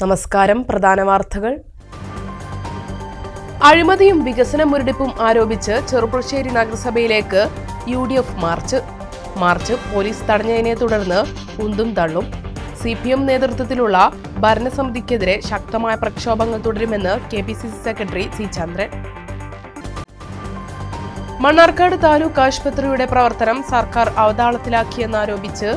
നമസ്കാരം. പ്രധാന വാർത്തകൾ. അഴിമതിയും വികസന മുരടിപ്പും ആരോപിച്ച് ചെറുപ്പുളശ്ശേരി നഗരസഭയിലേക്ക് UDF മാർച്ച് പോലീസ് തടഞ്ഞതിനെ തുടർന്ന് ഉന്തും തള്ളും. CPM നേതൃത്വത്തിലുള്ള ഭരണസമിതിക്കെതിരെ ശക്തമായ പ്രക്ഷോഭങ്ങൾ തുടരുമെന്ന് KPCC സെക്രട്ടറി C. ചന്ദ്രൻ. മണ്ണാർക്കാട് താലൂക്ക് ആശുപത്രിയുടെ പ്രവർത്തനം സർക്കാർ അവതാളത്തിലാക്കിയെന്നാരോപിച്ച്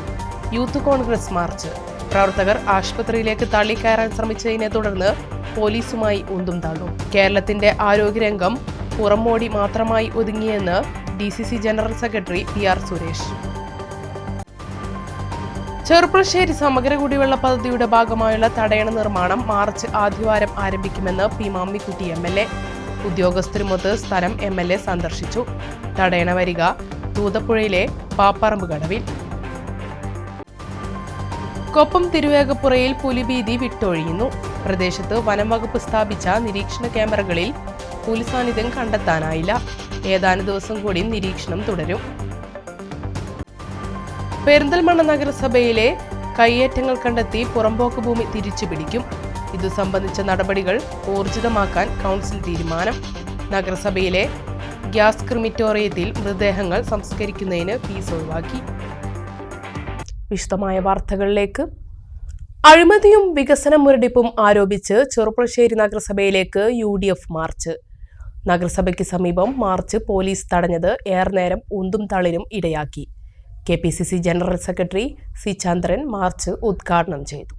യൂത്ത് കോൺഗ്രസ് മാർച്ച്. പ്രവർത്തകർ ആശുപത്രിയിലേക്ക് തള്ളിക്കയറാൻ ശ്രമിച്ചതിനെ തുടർന്ന് പോലീസുമായി ഉന്തും തള്ളും. കേരളത്തിന്റെ ആരോഗ്യരംഗം പുറമോടി മാത്രമായി ഒതുങ്ങിയെന്ന് DCC general secretary PR Suresh. Cherpulassery സമഗ്ര കുടിവെള്ള പദ്ധതിയുടെ ഭാഗമായുള്ള തടയണ നിർമ്മാണം മാർച്ച് ആദ്യവാരം ആരംഭിക്കുമെന്ന് P. മാമ്മിക്കുട്ടി MLA. ഉദ്യോഗസ്ഥരുമൊത്ത് സ്ഥലം MLA സന്ദർശിച്ചു. തടയണ വരിക തൂതപ്പുഴയിലെ പാപ്പറമ്പ് കടവിൽ. കൊപ്പം തിരുവേഗപ്പുറയിൽ പുലിഭീതി വിട്ടൊഴിയുന്നു. പ്രദേശത്ത് വനം വകുപ്പ് സ്ഥാപിച്ച നിരീക്ഷണ ക്യാമറകളിൽ പുലി സാന്നിധ്യം കണ്ടെത്താനായില്ല. ഏതാനും ദിവസം കൂടി നിരീക്ഷണം തുടരും. പെരിന്തൽമണ്ണ നഗരസഭയിലെ കയ്യേറ്റങ്ങൾ കണ്ടെത്തി പുറമ്പോക്ക് ഭൂമി തിരിച്ചുപിടിക്കും. ഇതു സംബന്ധിച്ച നടപടികൾ ഊർജിതമാക്കാൻ കൗൺസിൽ തീരുമാനം. നഗരസഭയിലെ ഗ്യാസ് ക്രിമിറ്റോറിയത്തിൽ മൃതദേഹങ്ങൾ സംസ്കരിക്കുന്നതിന് ഫീസ് ഒഴിവാക്കി. വിശദമായ വാർത്തകളിലേക്ക്. അഴിമതിയും വികസന മുരടിപ്പും ആരോപിച്ച് ചെറുപ്പുളശ്ശേരി നഗരസഭയിലേക്ക് UDF മാർച്ച്. നഗരസഭയ്ക്ക് സമീപം മാർച്ച് പോലീസ് തടഞ്ഞത് ഏറെനേരം ഉന്തും തള്ളിനും ഇടയാക്കി. KPCC general secretary C. ചന്ദ്രൻ മാർച്ച് ഉദ്ഘാടനം ചെയ്തു.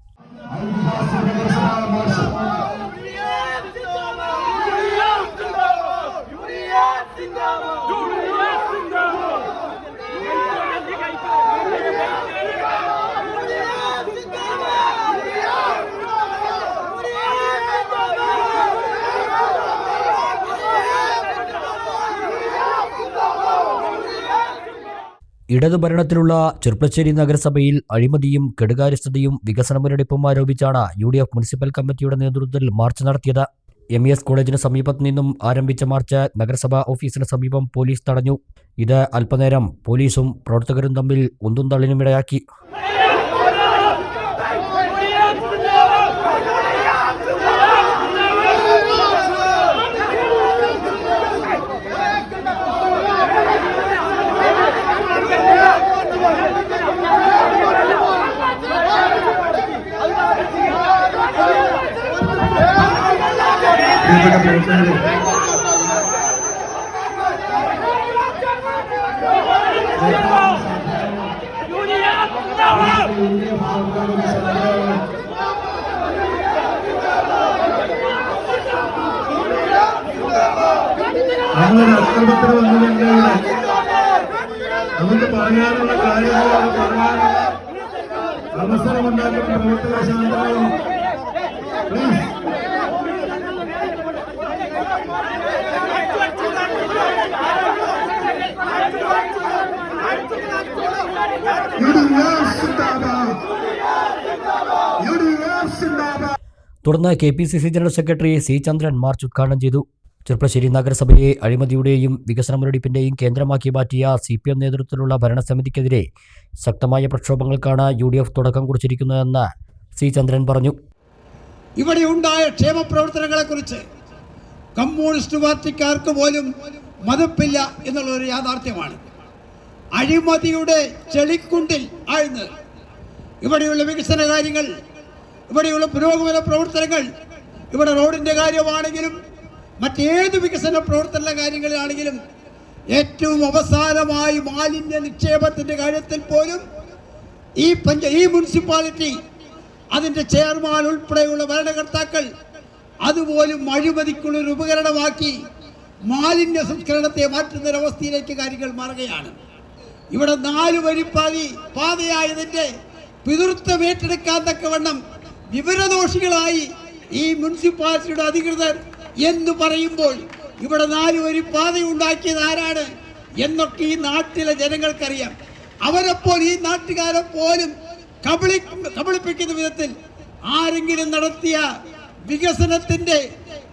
ഇടതുഭരണത്തിലുള്ള ചെറുപ്പുളശ്ശേരി നഗരസഭയിൽ അഴിമതിയും കെടുകാര്യസ്ഥതയും വികസന മുരടിപ്പും ആരോപിച്ചാണ് UDF മുനിസിപ്പൽ കമ്മിറ്റിയുടെ നേതൃത്വത്തിൽ മാർച്ച് നടത്തിയത്. MES കോളേജിന് സമീപത്തു നിന്നും ആരംഭിച്ച മാർച്ച് നഗരസഭാ ഓഫീസിന് സമീപം പോലീസ് തടഞ്ഞു. ഇത് അല്പനേരം പോലീസും പ്രവർത്തകരും തമ്മിൽ ഉന്തും തള്ളിനും ഇടയാക്കി. അക്രമത്തിന് വന്നതിന്റെ നമുക്ക് പറയാനുള്ള കാര്യങ്ങൾ പറയാനുള്ള അവസരമുണ്ടാക്കുന്ന പ്രവർത്തക ശാന്തവും തുടർന്ന് KPCC ജനറൽ സെക്രട്ടറി C. ചന്ദ്രൻ മാർച്ച് ഉദ്ഘാടനം ചെയ്തു. ചെറുപ്പുളശ്ശേരി നഗരസഭയെ അഴിമതിയുടെയും വികസന മുരടിപ്പിന്റെയും കേന്ദ്രമാക്കി മാറ്റിയ CPM നേതൃത്വത്തിലുള്ള ഭരണസമിതിക്കെതിരെ ശക്തമായ പ്രക്ഷോഭങ്ങൾക്കാണ് UDF തുടക്കം കുറിച്ചിരിക്കുന്നതെന്ന് C. ചന്ദ്രൻ പറഞ്ഞു. ഇവിടെ ഉണ്ടായ ക്ഷേമ പ്രവർത്തനങ്ങളെക്കുറിച്ച് കമ്മ്യൂണിസ്റ്റ് പാർട്ടിക്കാർക്ക് പോലും മതിപ്പില്ല എന്നുള്ളൊരു യാഥാർത്ഥ്യമാണ്. അഴിമതിയുടെ ചെളിക്കുണ്ടിൽ ആഴ്ന്ന് ഇവിടെയുള്ള വികസന കാര്യങ്ങൾ, ഇവിടെയുള്ള പുരോഗമന പ്രവർത്തനങ്ങൾ, ഇവിടെ റോഡിൻ്റെ കാര്യമാണെങ്കിലും മറ്റേത് വികസന പ്രവർത്തന കാര്യങ്ങളിലാണെങ്കിലും ഏറ്റവും അവസാനമായി മാലിന്യ നിക്ഷേപത്തിൻ്റെ കാര്യത്തിൽ പോലും ഈ മുനിസിപ്പാലിറ്റി അതിൻ്റെ ചെയർമാൻ ഉൾപ്പെടെയുള്ള ഭരണകർത്താക്കൾ അതുപോലും അഴിമതിക്കുള്ളൊരു ഉപകരണമാക്കി മാലിന്യ സംസ്കരണത്തെ മാറ്റുന്നൊരവസ്ഥയിലേക്ക് കാര്യങ്ങൾ മാറുകയാണ്. ഇവിടെ 4 വരി പാതയായതിൻ്റെ പിതൃത്വം ഏറ്റെടുക്കാൻ തക്കവണ്ണം വിവരദോഷികളായി ഈ മുനിസിപ്പാലിറ്റിയുടെ അധികൃതർ എന്ന് പറയുമ്പോൾ ഇവിടെ 4 വരി പാത ഉണ്ടാക്കിയത് ആരാണ് എന്നൊക്കെ ഈ നാട്ടിലെ ജനങ്ങൾക്കറിയാം. അവരെപ്പോൾ ഈ നാട്ടുകാരെ പോലും കബളിപ്പിക്കുന്ന വിധത്തിൽ ആരെങ്കിലും നടത്തിയ വികസനത്തിന്റെ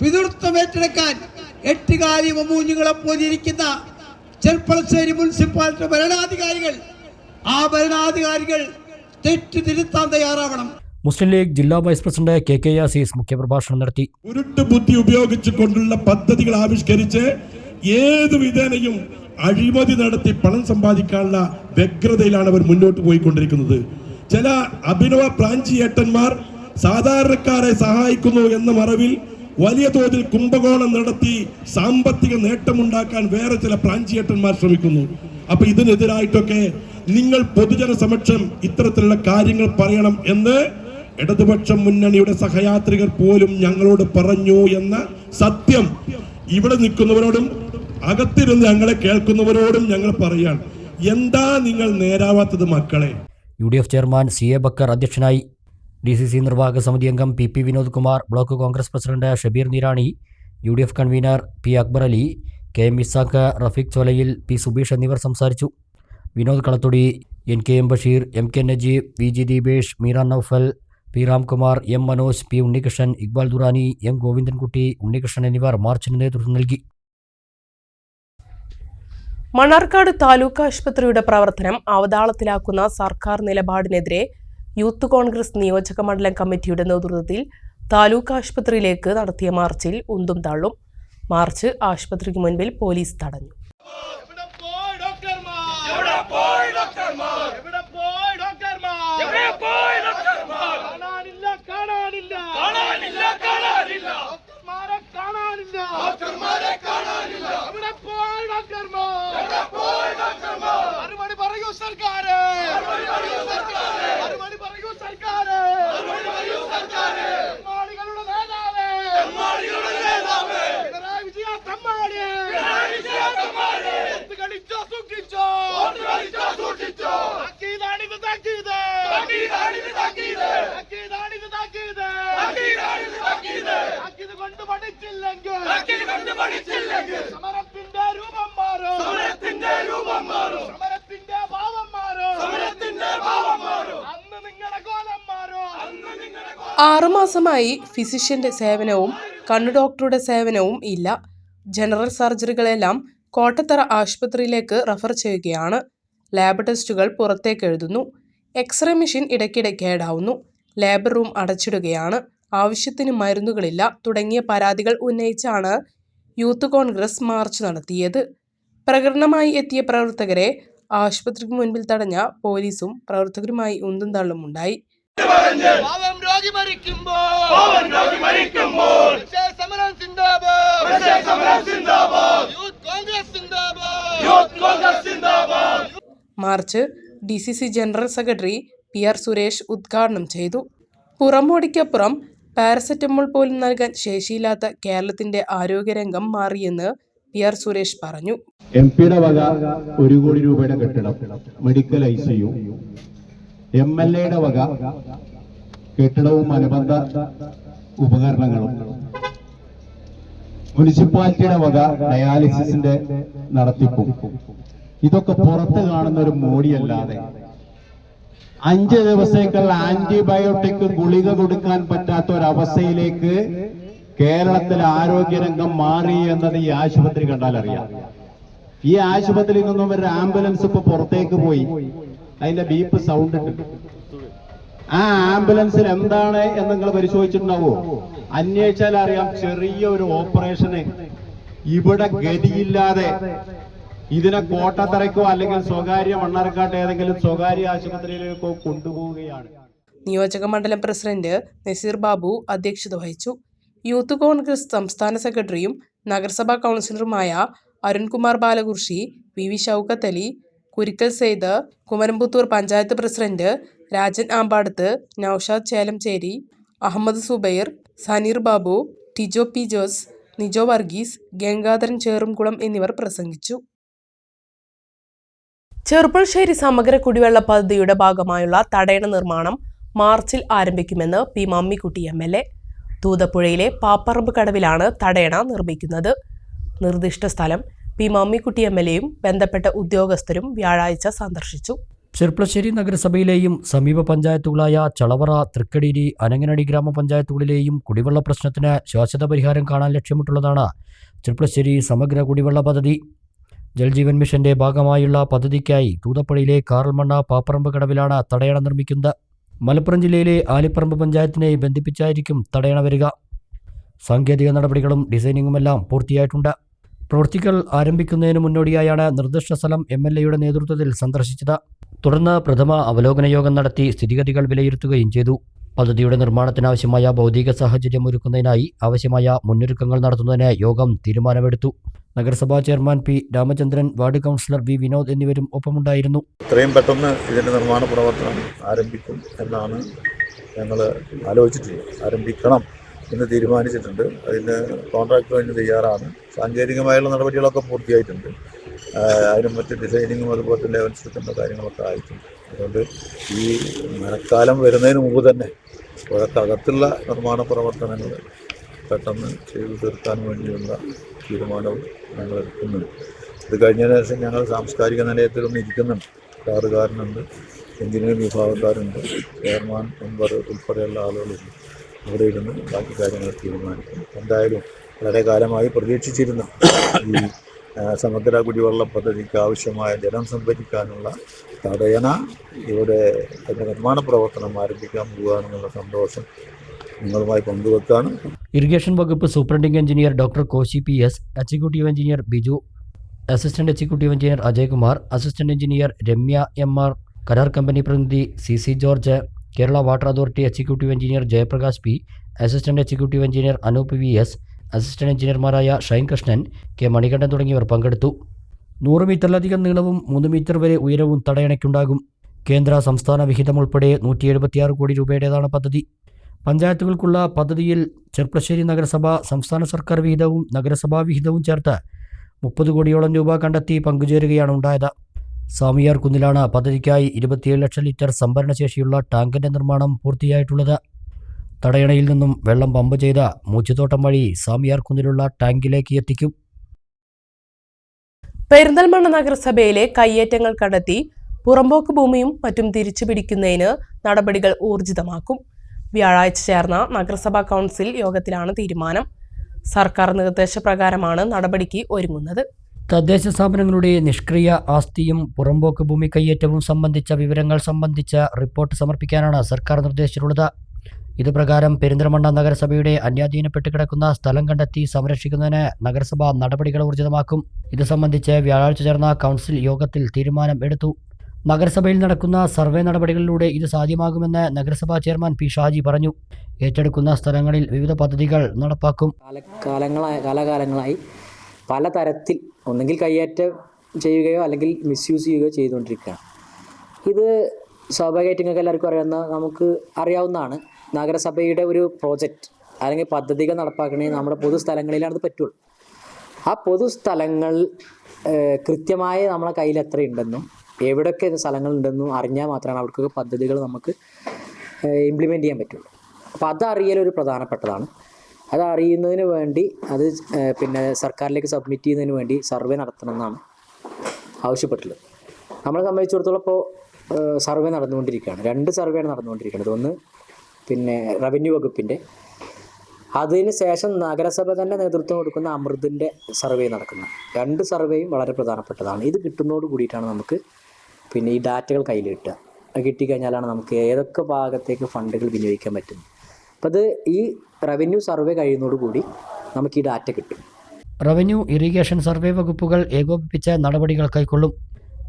പിതൃത്വം ഏറ്റെടുക്കാൻ എട്ടുകാലി മമ്മൂഞ്ഞുകളെ പോലിരിക്കുന്ന ചെറുപ്പുളശ്ശേരി മുനിസിപ്പാലിറ്റി ഭരണാധികാരികൾ തെറ്റു തിരുത്താൻ തയ്യാറാവണം. മുസ്ലിം ലീഗ് ജില്ലാ വൈസ് പ്രസിഡന്റ് കെ യാസീസ് മുഖ്യപ്രഭാഷണം നടത്തി. ഉരുട്ട് ബുദ്ധി ഉപയോഗിച്ചുകൊണ്ടുള്ള പദ്ധതികൾ ആവിഷ്കരിച്ച് ഏത് വിധേനയും അഴിമതി നടത്തി പണം സമ്പാദിക്കാനുള്ള വ്യഗ്രതയിലാണ് അവർ മുന്നോട്ട് പോയിക്കൊണ്ടിരിക്കുന്നത്. ചില അഭിനവ പ്രാഞ്ചിയേട്ടന്മാർ സാധാരണക്കാരെ സഹായിക്കുന്നു എന്ന മറവിൽ വലിയ തോതിൽ കുംഭകോണം നടത്തി സാമ്പത്തിക നേട്ടമുണ്ടാക്കാൻ വേറെ ചില പ്രാഞ്ചിയേട്ടന്മാർ ശ്രമിക്കുന്നു. അപ്പൊ ഇതിനെതിരായിട്ടൊക്കെ നിങ്ങൾ പൊതുജന സമക്ഷം ഇത്തരത്തിലുള്ള കാര്യങ്ങൾ പറയണം എന്ന് ഇടതുപക്ഷ മുന്നണിയുടെ സഹയാത്രികർ പോലും ഞങ്ങളോട് പറഞ്ഞു എന്ന സത്യം ഇവിടെ നിൽക്കുന്നവരോടും അകത്തിരുന്ന് ഞങ്ങളെ കേൾക്കുന്നവരോടും ഞങ്ങൾ പറയാൻ. എന്താ നിങ്ങൾ നേരാവാത്തത് മക്കളെ? UDF ചെയർമാൻ CA ബക്കർ അധ്യക്ഷനായി. DCC നിർവാഹക സമിതി അംഗം PP Vinod Kumar, block Congress president Shabeer Nirani, UDF convenor P Akbar Ali, KM Isaq, Rafeeq Cholayil, P Subeesh എന്നിവർ സംസാരിച്ചു. Vinod Kalathodi, NKM Basheer, MK Najeeb, VG Deepesh, Meera Noufal, P Ramkumar, M Manoj, P Unnikrishnan, Iqbal Durrani, M Govindankutty, Unnikrishnan എന്നിവർ മാർച്ചിന് നേതൃത്വം നൽകി. മണ്ണാർക്കാട് താലൂക്ക് ആശുപത്രിയുടെ പ്രവർത്തനം അവതാളത്തിലാക്കുന്ന സർക്കാർ നിലപാടിനെതിരെ യൂത്ത് കോൺഗ്രസ് നിയോജക മണ്ഡലം കമ്മിറ്റിയുടെ നേതൃത്വത്തിൽ താലൂക്ക് ആശുപത്രിയിലേക്ക് നടത്തിയ മാർച്ചിൽ ഉന്തും തള്ളും. മാർച്ച് ആശുപത്രിക്ക് മുൻപിൽ പോലീസ് തടഞ്ഞു. ആറുമാസമായി ഫിസിഷ്യന്റെ സേവനവും കണ്ണു ഡോക്ടറുടെ സേവനവും ഇല്ല. ജനറൽ സർജറികളെല്ലാം കോട്ടത്തറ ആശുപത്രിയിലേക്ക് റഫർ ചെയ്യുകയാണ്. ലാബ് ടെസ്റ്റുകൾ പുറത്തേക്ക് എഴുതുന്നു. എക്സ്റേ മെഷീൻ ഇടയ്ക്കിടെ കേടാവുന്നു. Labour room അടച്ചിടുകയാണ്. ആവശ്യത്തിന് മരുന്നുകളില്ല തുടങ്ങിയ പരാതികൾ ഉന്നയിച്ചാണ് യൂത്ത് കോൺഗ്രസ് മാർച്ച് നടത്തിയത്. പ്രകടനമായി എത്തിയ പ്രവർത്തകരെ ആശുപത്രിക്ക് മുൻപിൽ തടഞ്ഞ പോലീസും പ്രവർത്തകരുമായി ഉന്തും തള്ളും ഉണ്ടായി. March DCC general secretary PR Suresh ഉദ്ഘാടനം ചെയ്തു. പുറമോടിക്കപ്പുറം പാരസെറ്റമോൾ പോലും നൽകാൻ ശേഷിയില്ലാത്ത കേരളത്തിന്റെ ആരോഗ്യരംഗം മാറിയെന്ന് PR സുരേഷ് പറഞ്ഞു. MP-യുടെ വക 1 കോടി രൂപയുടെ കെട്ടിടം, മെഡിക്കൽ ICU, MLA-യുടെ വക കെട്ടിടവും അനുബന്ധ ഉപകരണങ്ങളും, മുനിസിപ്പാലിറ്റിയുടെ വക ഡയാലിസിസിന്റെ നടത്തിപ്പും, ഇതൊക്കെ പുറത്ത് കാണുന്ന ഒരു മോഡിയല്ലാതെ 5 ദിവസത്തേക്കുള്ള ആന്റിബയോട്ടിക് ഗുളിക കൊടുക്കാൻ പറ്റാത്ത ഒരവസ്ഥയിലേക്ക് കേരളത്തിലെ ആരോഗ്യരംഗം മാറി എന്നത് ഈ ആശുപത്രി കണ്ടാൽ അറിയാം. ഈ ആശുപത്രിയിൽ നിന്നും ഒരു ആംബുലൻസ് ഇപ്പൊ പുറത്തേക്ക് പോയി, അതിന്റെ ബീപ്പ് സൗണ്ട് ഉണ്ട്. ആ ആംബുലൻസിൽ എന്താണ് എന്ന് നിങ്ങൾ പരിശോധിച്ചിട്ടുണ്ടാവോ? അന്വേഷിച്ചാൽ അറിയാം. ചെറിയ ഒരു ഓപ്പറേഷന് ഇവിടെ ഗതിയില്ലാതെ ഇതിനെ കോട്ടത്തറയ്ക്കോ അല്ലെങ്കിൽ സ്വകാര്യ മണ്ണാർക്കാട്ട് ഏതെങ്കിലും സ്വകാര്യ ആശുപത്രിയിലേക്കോ കൊണ്ടുപോവുകയാണ്. നിയോജക മണ്ഡലം പ്രസിഡന്റ് നസീർ ബാബു അധ്യക്ഷത വഹിച്ചു. യൂത്ത് കോൺഗ്രസ് സംസ്ഥാന സെക്രട്ടറിയും നഗരസഭാ കൗൺസിലറുമായ Arunkumar Balakurshi, PV Shoukath Ali, Kurikkal Sayed, Kumaramputhur panchayat president Rajan Ambadath, Noushad Chelamcheri, Ahammed Zubair, Saneer Babu, Tijo P Jose, Nijo Varghese, Gangadharan Cherumkulam എന്നിവർ പ്രസംഗിച്ചു. ചെറുപ്പുളശ്ശേരി സമഗ്ര കുടിവെള്ള പദ്ധതിയുടെ ഭാഗമായുള്ള തടയണ നിർമ്മാണം മാർച്ചിൽ ആരംഭിക്കുമെന്ന് P മമ്മിക്കുട്ടി MLA. തൂതപ്പുഴയിലെ പാപ്പറമ്പ് കടവിലാണ് തടയണ നിർമ്മിക്കുന്നത്. നിർദ്ദിഷ്ട സ്ഥലം P മമ്മിക്കുട്ടി MLAയും ബന്ധപ്പെട്ട ഉദ്യോഗസ്ഥരും വ്യാഴാഴ്ച സന്ദർശിച്ചു. ചെറുപ്പുളശ്ശേരി നഗരസഭയിലെയും സമീപ പഞ്ചായത്തുകളായ ചളവറ, തൃക്കടീരി, അനങ്ങനടി ഗ്രാമപഞ്ചായത്തുകളിലെയും കുടിവെള്ള പ്രശ്നത്തിന് ശാശ്വത പരിഹാരം കാണാൻ ലക്ഷ്യമിട്ടുള്ളതാണ് ചെറുപ്പുളശ്ശേരി സമഗ്ര കുടിവെള്ള പദ്ധതി. ജൽജീവൻ മിഷന്റെ ഭാഗമായുള്ള പദ്ധതിക്കായി തൂതപ്പുഴയിലെ കാറൽമണ്ണ പാപ്പറമ്പ് കടവിലാണ് തടയണ നിർമ്മിക്കുന്നത്. മലപ്പുറം ജില്ലയിലെ ആലിപ്പറമ്പ് പഞ്ചായത്തിനെ ബന്ധിപ്പിച്ചായിരിക്കും തടയണ വരിക. സാങ്കേതിക നടപടികളും ഡിസൈനിങ്ങുമെല്ലാം പൂർത്തിയായിട്ടുണ്ട്. പ്രവൃത്തികൾ ആരംഭിക്കുന്നതിന് മുന്നോടിയായാണ് നിർദ്ദിഷ്ട സ്ഥലം MLAയുടെ നേതൃത്വത്തിൽ സന്ദർശിച്ചത്. തുടർന്ന് പ്രഥമ അവലോകന യോഗം നടത്തി സ്ഥിതിഗതികൾ വിലയിരുത്തുകയും ചെയ്തു. പദ്ധതിയുടെ നിർമ്മാണത്തിനാവശ്യമായ ഭൗതിക സാഹചര്യം ഒരുക്കുന്നതിനായി ആവശ്യമായ മുന്നൊരുക്കങ്ങൾ നടത്തുന്നതിന് യോഗം തീരുമാനമെടുത്തു. നഗരസഭാ chairman P. Ramachandran, ward councillor V. Vinod എന്നിവരും ഒപ്പമുണ്ടായിരുന്നു. എത്രയും പെട്ടെന്ന് ഇതിൻ്റെ നിർമ്മാണ പ്രവർത്തനം ആരംഭിക്കും എന്നാണ് ഞങ്ങൾ ആലോചിച്ചിട്ടുള്ളത്. ആരംഭിക്കണം എന്ന് തീരുമാനിച്ചിട്ടുണ്ട്. അതിന് കോൺട്രാക്ടർ അതിന് തയ്യാറാണ്. സാങ്കേതികമായുള്ള നടപടികളൊക്കെ പൂർത്തിയായിട്ടുണ്ട്. അതിന് മറ്റ് ഡിസൈനിങ്ങും അതുപോലെ ലെവൽസ് എടുക്കേണ്ട കാര്യങ്ങളൊക്കെ ആയിട്ടുണ്ട്. അതുകൊണ്ട് ഈ മഴക്കാലം വരുന്നതിന് മുമ്പ് തന്നെ പുഴക്കകത്തുള്ള നിർമ്മാണ പ്രവർത്തനങ്ങൾ പെട്ടെന്ന് ചെയ്തു തീർക്കാൻ വേണ്ടിയുള്ള തീരുമാനവും ഞങ്ങൾ എടുക്കുന്നുണ്ട്. ഇത് കഴിഞ്ഞതിന് ശേഷം ഞങ്ങൾ സാംസ്കാരിക നിലയത്തിലൊന്നും ഇരിക്കുന്നുണ്ട്. കാറുകാരനുണ്ട്, എഞ്ചിനീയറിംഗ് വിഭാഗക്കാരുണ്ട്, ചെയർമാൻ മെമ്പർ ഉൾപ്പെടെയുള്ള ആളുകളുണ്ട്. അവിടെ ഇരുന്ന് ബാക്കി കാര്യങ്ങൾ തീരുമാനിക്കും. എന്തായാലും വളരെ കാലമായി പ്രതീക്ഷിച്ചിരുന്ന ഈ സമഗ്ര കുടിവെള്ള പദ്ധതിക്ക് ആവശ്യമായ ജലം സംഭരിക്കാനുള്ള തടയണ ഇവിടെ അതിൻ്റെ നിർമ്മാണ പ്രവർത്തനം ആരംഭിക്കാൻ പോകുകയാണെന്നുള്ള സന്തോഷം നിങ്ങളുമായി പങ്കുവെക്കാണ്. ഇറിഗേഷൻ വകുപ്പ് superintending engineer doctor Koshy PS, executive engineer Biju, assistant executive engineer Ajaykumar, assistant engineer Ramya MR, കരാർ കമ്പനി പ്രതിനിധി CC George, Kerala water authority executive engineer Jayaprakash P, assistant executive engineer Anoop VS, assistant എഞ്ചിനീയർമാരായ ഷൈൻ കൃഷ്ണൻ, K. മണികണ്ഠൻ തുടങ്ങിയവർ പങ്കെടുത്തു. 100 മീറ്ററിലധികം നീളവും 3 മീറ്റർ വരെ ഉയരവും തടയണയ്ക്കുണ്ടാകും. കേന്ദ്ര സംസ്ഥാന വിഹിതം ഉൾപ്പെടെ 176 കോടി രൂപയുടേതാണ് പദ്ധതി. പഞ്ചായത്തുകൾക്കുള്ള പദ്ധതിയിൽ ചെർപ്പളശ്ശേരി നഗരസഭ സംസ്ഥാന സർക്കാർ വിഹിതവും നഗരസഭാ വിഹിതവും ചേർത്ത് 30 കോടിയോളം രൂപ കണ്ടെത്തി പങ്കുചേരുകയാണ് ഉണ്ടായത്. സ്വാമിയാർ കുന്നിലാണ് പദ്ധതിക്കായി 27 ലക്ഷം ലിറ്റർ സംഭരണശേഷിയുള്ള ടാങ്കിന്റെ നിർമ്മാണം പൂർത്തിയായിട്ടുള്ളത്. തടയണയിൽ നിന്നും വെള്ളം പമ്പ് ചെയ്ത മൂച്ചുതോട്ടം വഴി സ്വാമിയാർ കുന്നിലുള്ള ടാങ്കിലേക്ക് എത്തിക്കും. പെരിന്തൽമണ്ണ നഗരസഭയിലെ കയ്യേറ്റങ്ങൾ കണ്ടെത്തി പുറമ്പോക്ക് ഭൂമിയും മറ്റും തിരിച്ചുപിടിക്കുന്നതിന് നടപടികൾ ഊർജിതമാക്കും. വ്യാഴാഴ്ച ചേർന്ന നഗരസഭാ കൗൺസിൽ യോഗത്തിലാണ് തീരുമാനം. സർക്കാർ നിർദ്ദേശപ്രകാരമാണ് നടപടിക്ക് ഒരുങ്ങുന്നത്. തദ്ദേശ സ്ഥാപനങ്ങളുടെ നിഷ്ക്രിയ ആസ്തിയും പുറമ്പോക്ക് ഭൂമി കയ്യേറ്റവും സംബന്ധിച്ച വിവരങ്ങൾ സംബന്ധിച്ച റിപ്പോർട്ട് സമർപ്പിക്കാനാണ് സർക്കാർ നിർദ്ദേശിച്ചിട്ടുള്ളത്. ഇതുപ്രകാരം പെരിന്തൽമണ്ണ നഗരസഭയുടെ അന്യാധീനപ്പെട്ട് കിടക്കുന്ന സ്ഥലം കണ്ടെത്തി സംരക്ഷിക്കുന്നതിന് നഗരസഭ നടപടികൾ ഊർജിതമാക്കും. ഇത് സംബന്ധിച്ച് വ്യാഴാഴ്ച ചേർന്ന കൗൺസിൽ യോഗത്തിൽ തീരുമാനം എടുത്തു. നഗരസഭയിൽ നടക്കുന്ന സർവേ നടപടികളിലൂടെ ഇത് സാധ്യമാകുമെന്ന് നഗരസഭാ ചെയർമാൻ P. ഷാജി പറഞ്ഞു. ഏറ്റെടുക്കുന്ന സ്ഥലങ്ങളിൽ വിവിധ പദ്ധതികൾ നടപ്പാക്കും. കാലാകാലങ്ങളായി പലതരത്തിൽ ഒന്നെങ്കിൽ കയ്യേറ്റം ചെയ്യുകയോ അല്ലെങ്കിൽ മിസ്യൂസ് ചെയ്യുകയോ ചെയ്തുകൊണ്ടിരിക്കുകയാണ്. ഇത് സ്വാഭാവികമായിട്ട് നിങ്ങൾക്ക് എല്ലാവർക്കും നമുക്ക് അറിയാവുന്നതാണ്. നഗരസഭയുടെ ഒരു പ്രോജക്റ്റ് അല്ലെങ്കിൽ പദ്ധതികൾ നടപ്പാക്കണമെങ്കിൽ നമ്മുടെ പൊതുസ്ഥലങ്ങളിലാണ് അത് പറ്റുള്ളൂ. ആ പൊതുസ്ഥലങ്ങൾ കൃത്യമായി നമ്മളെ കയ്യിൽ എത്രയുണ്ടെന്നും എവിടെയൊക്കെ സ്ഥലങ്ങളുണ്ടെന്നും അറിഞ്ഞാൽ മാത്രമാണ് അവിടേക്കൊക്കെ പദ്ധതികൾ നമുക്ക് ഇംപ്ലിമെൻറ്റ് ചെയ്യാൻ പറ്റുള്ളൂ. അപ്പോൾ അതറിയലൊരു പ്രധാനപ്പെട്ടതാണ്. അത് അറിയുന്നതിന് വേണ്ടി അത് സർക്കാരിലേക്ക് സബ്മിറ്റ് ചെയ്യുന്നതിന് വേണ്ടി സർവേ നടത്തണമെന്നാണ് ആവശ്യപ്പെട്ടുള്ളത്. നമ്മളെ സംബന്ധിച്ചിടത്തോളം ഇപ്പോൾ സർവേ നടന്നുകൊണ്ടിരിക്കുകയാണ്. 2 സർവേയാണ് നടന്നുകൊണ്ടിരിക്കുന്നത്. ഒന്ന് റവന്യൂ വകുപ്പിൻ്റെ, അതിന് ശേഷം നഗരസഭ തന്നെ നേതൃത്വം കൊടുക്കുന്ന അമൃതിൻ്റെ സർവേ നടക്കുന്നത്. 2 സർവേയും വളരെ പ്രധാനപ്പെട്ടതാണ്. ഇത് കിട്ടുന്നതോട് കൂടിയിട്ടാണ് നമുക്ക് ഈ ഡാറ്റകൾ കയ്യിൽ കിട്ടുക. കിട്ടിക്കഴിഞ്ഞാലാണ് നമുക്ക് ഏതൊക്കെ ഭാഗത്തേക്ക് ഫണ്ടുകൾ വിനിയോഗിക്കാൻ പറ്റുന്നത്. അപ്പോൾ അത് ഈ റവന്യൂ സർവേ കഴിയുന്നതോടുകൂടി നമുക്ക് ഈ ഡാറ്റ കിട്ടും. റവന്യൂ, ഇറിഗേഷൻ സർവേ വകുപ്പുകൾ ഏകോപിപ്പിച്ച നടപടികൾ കൈക്കൊള്ളും.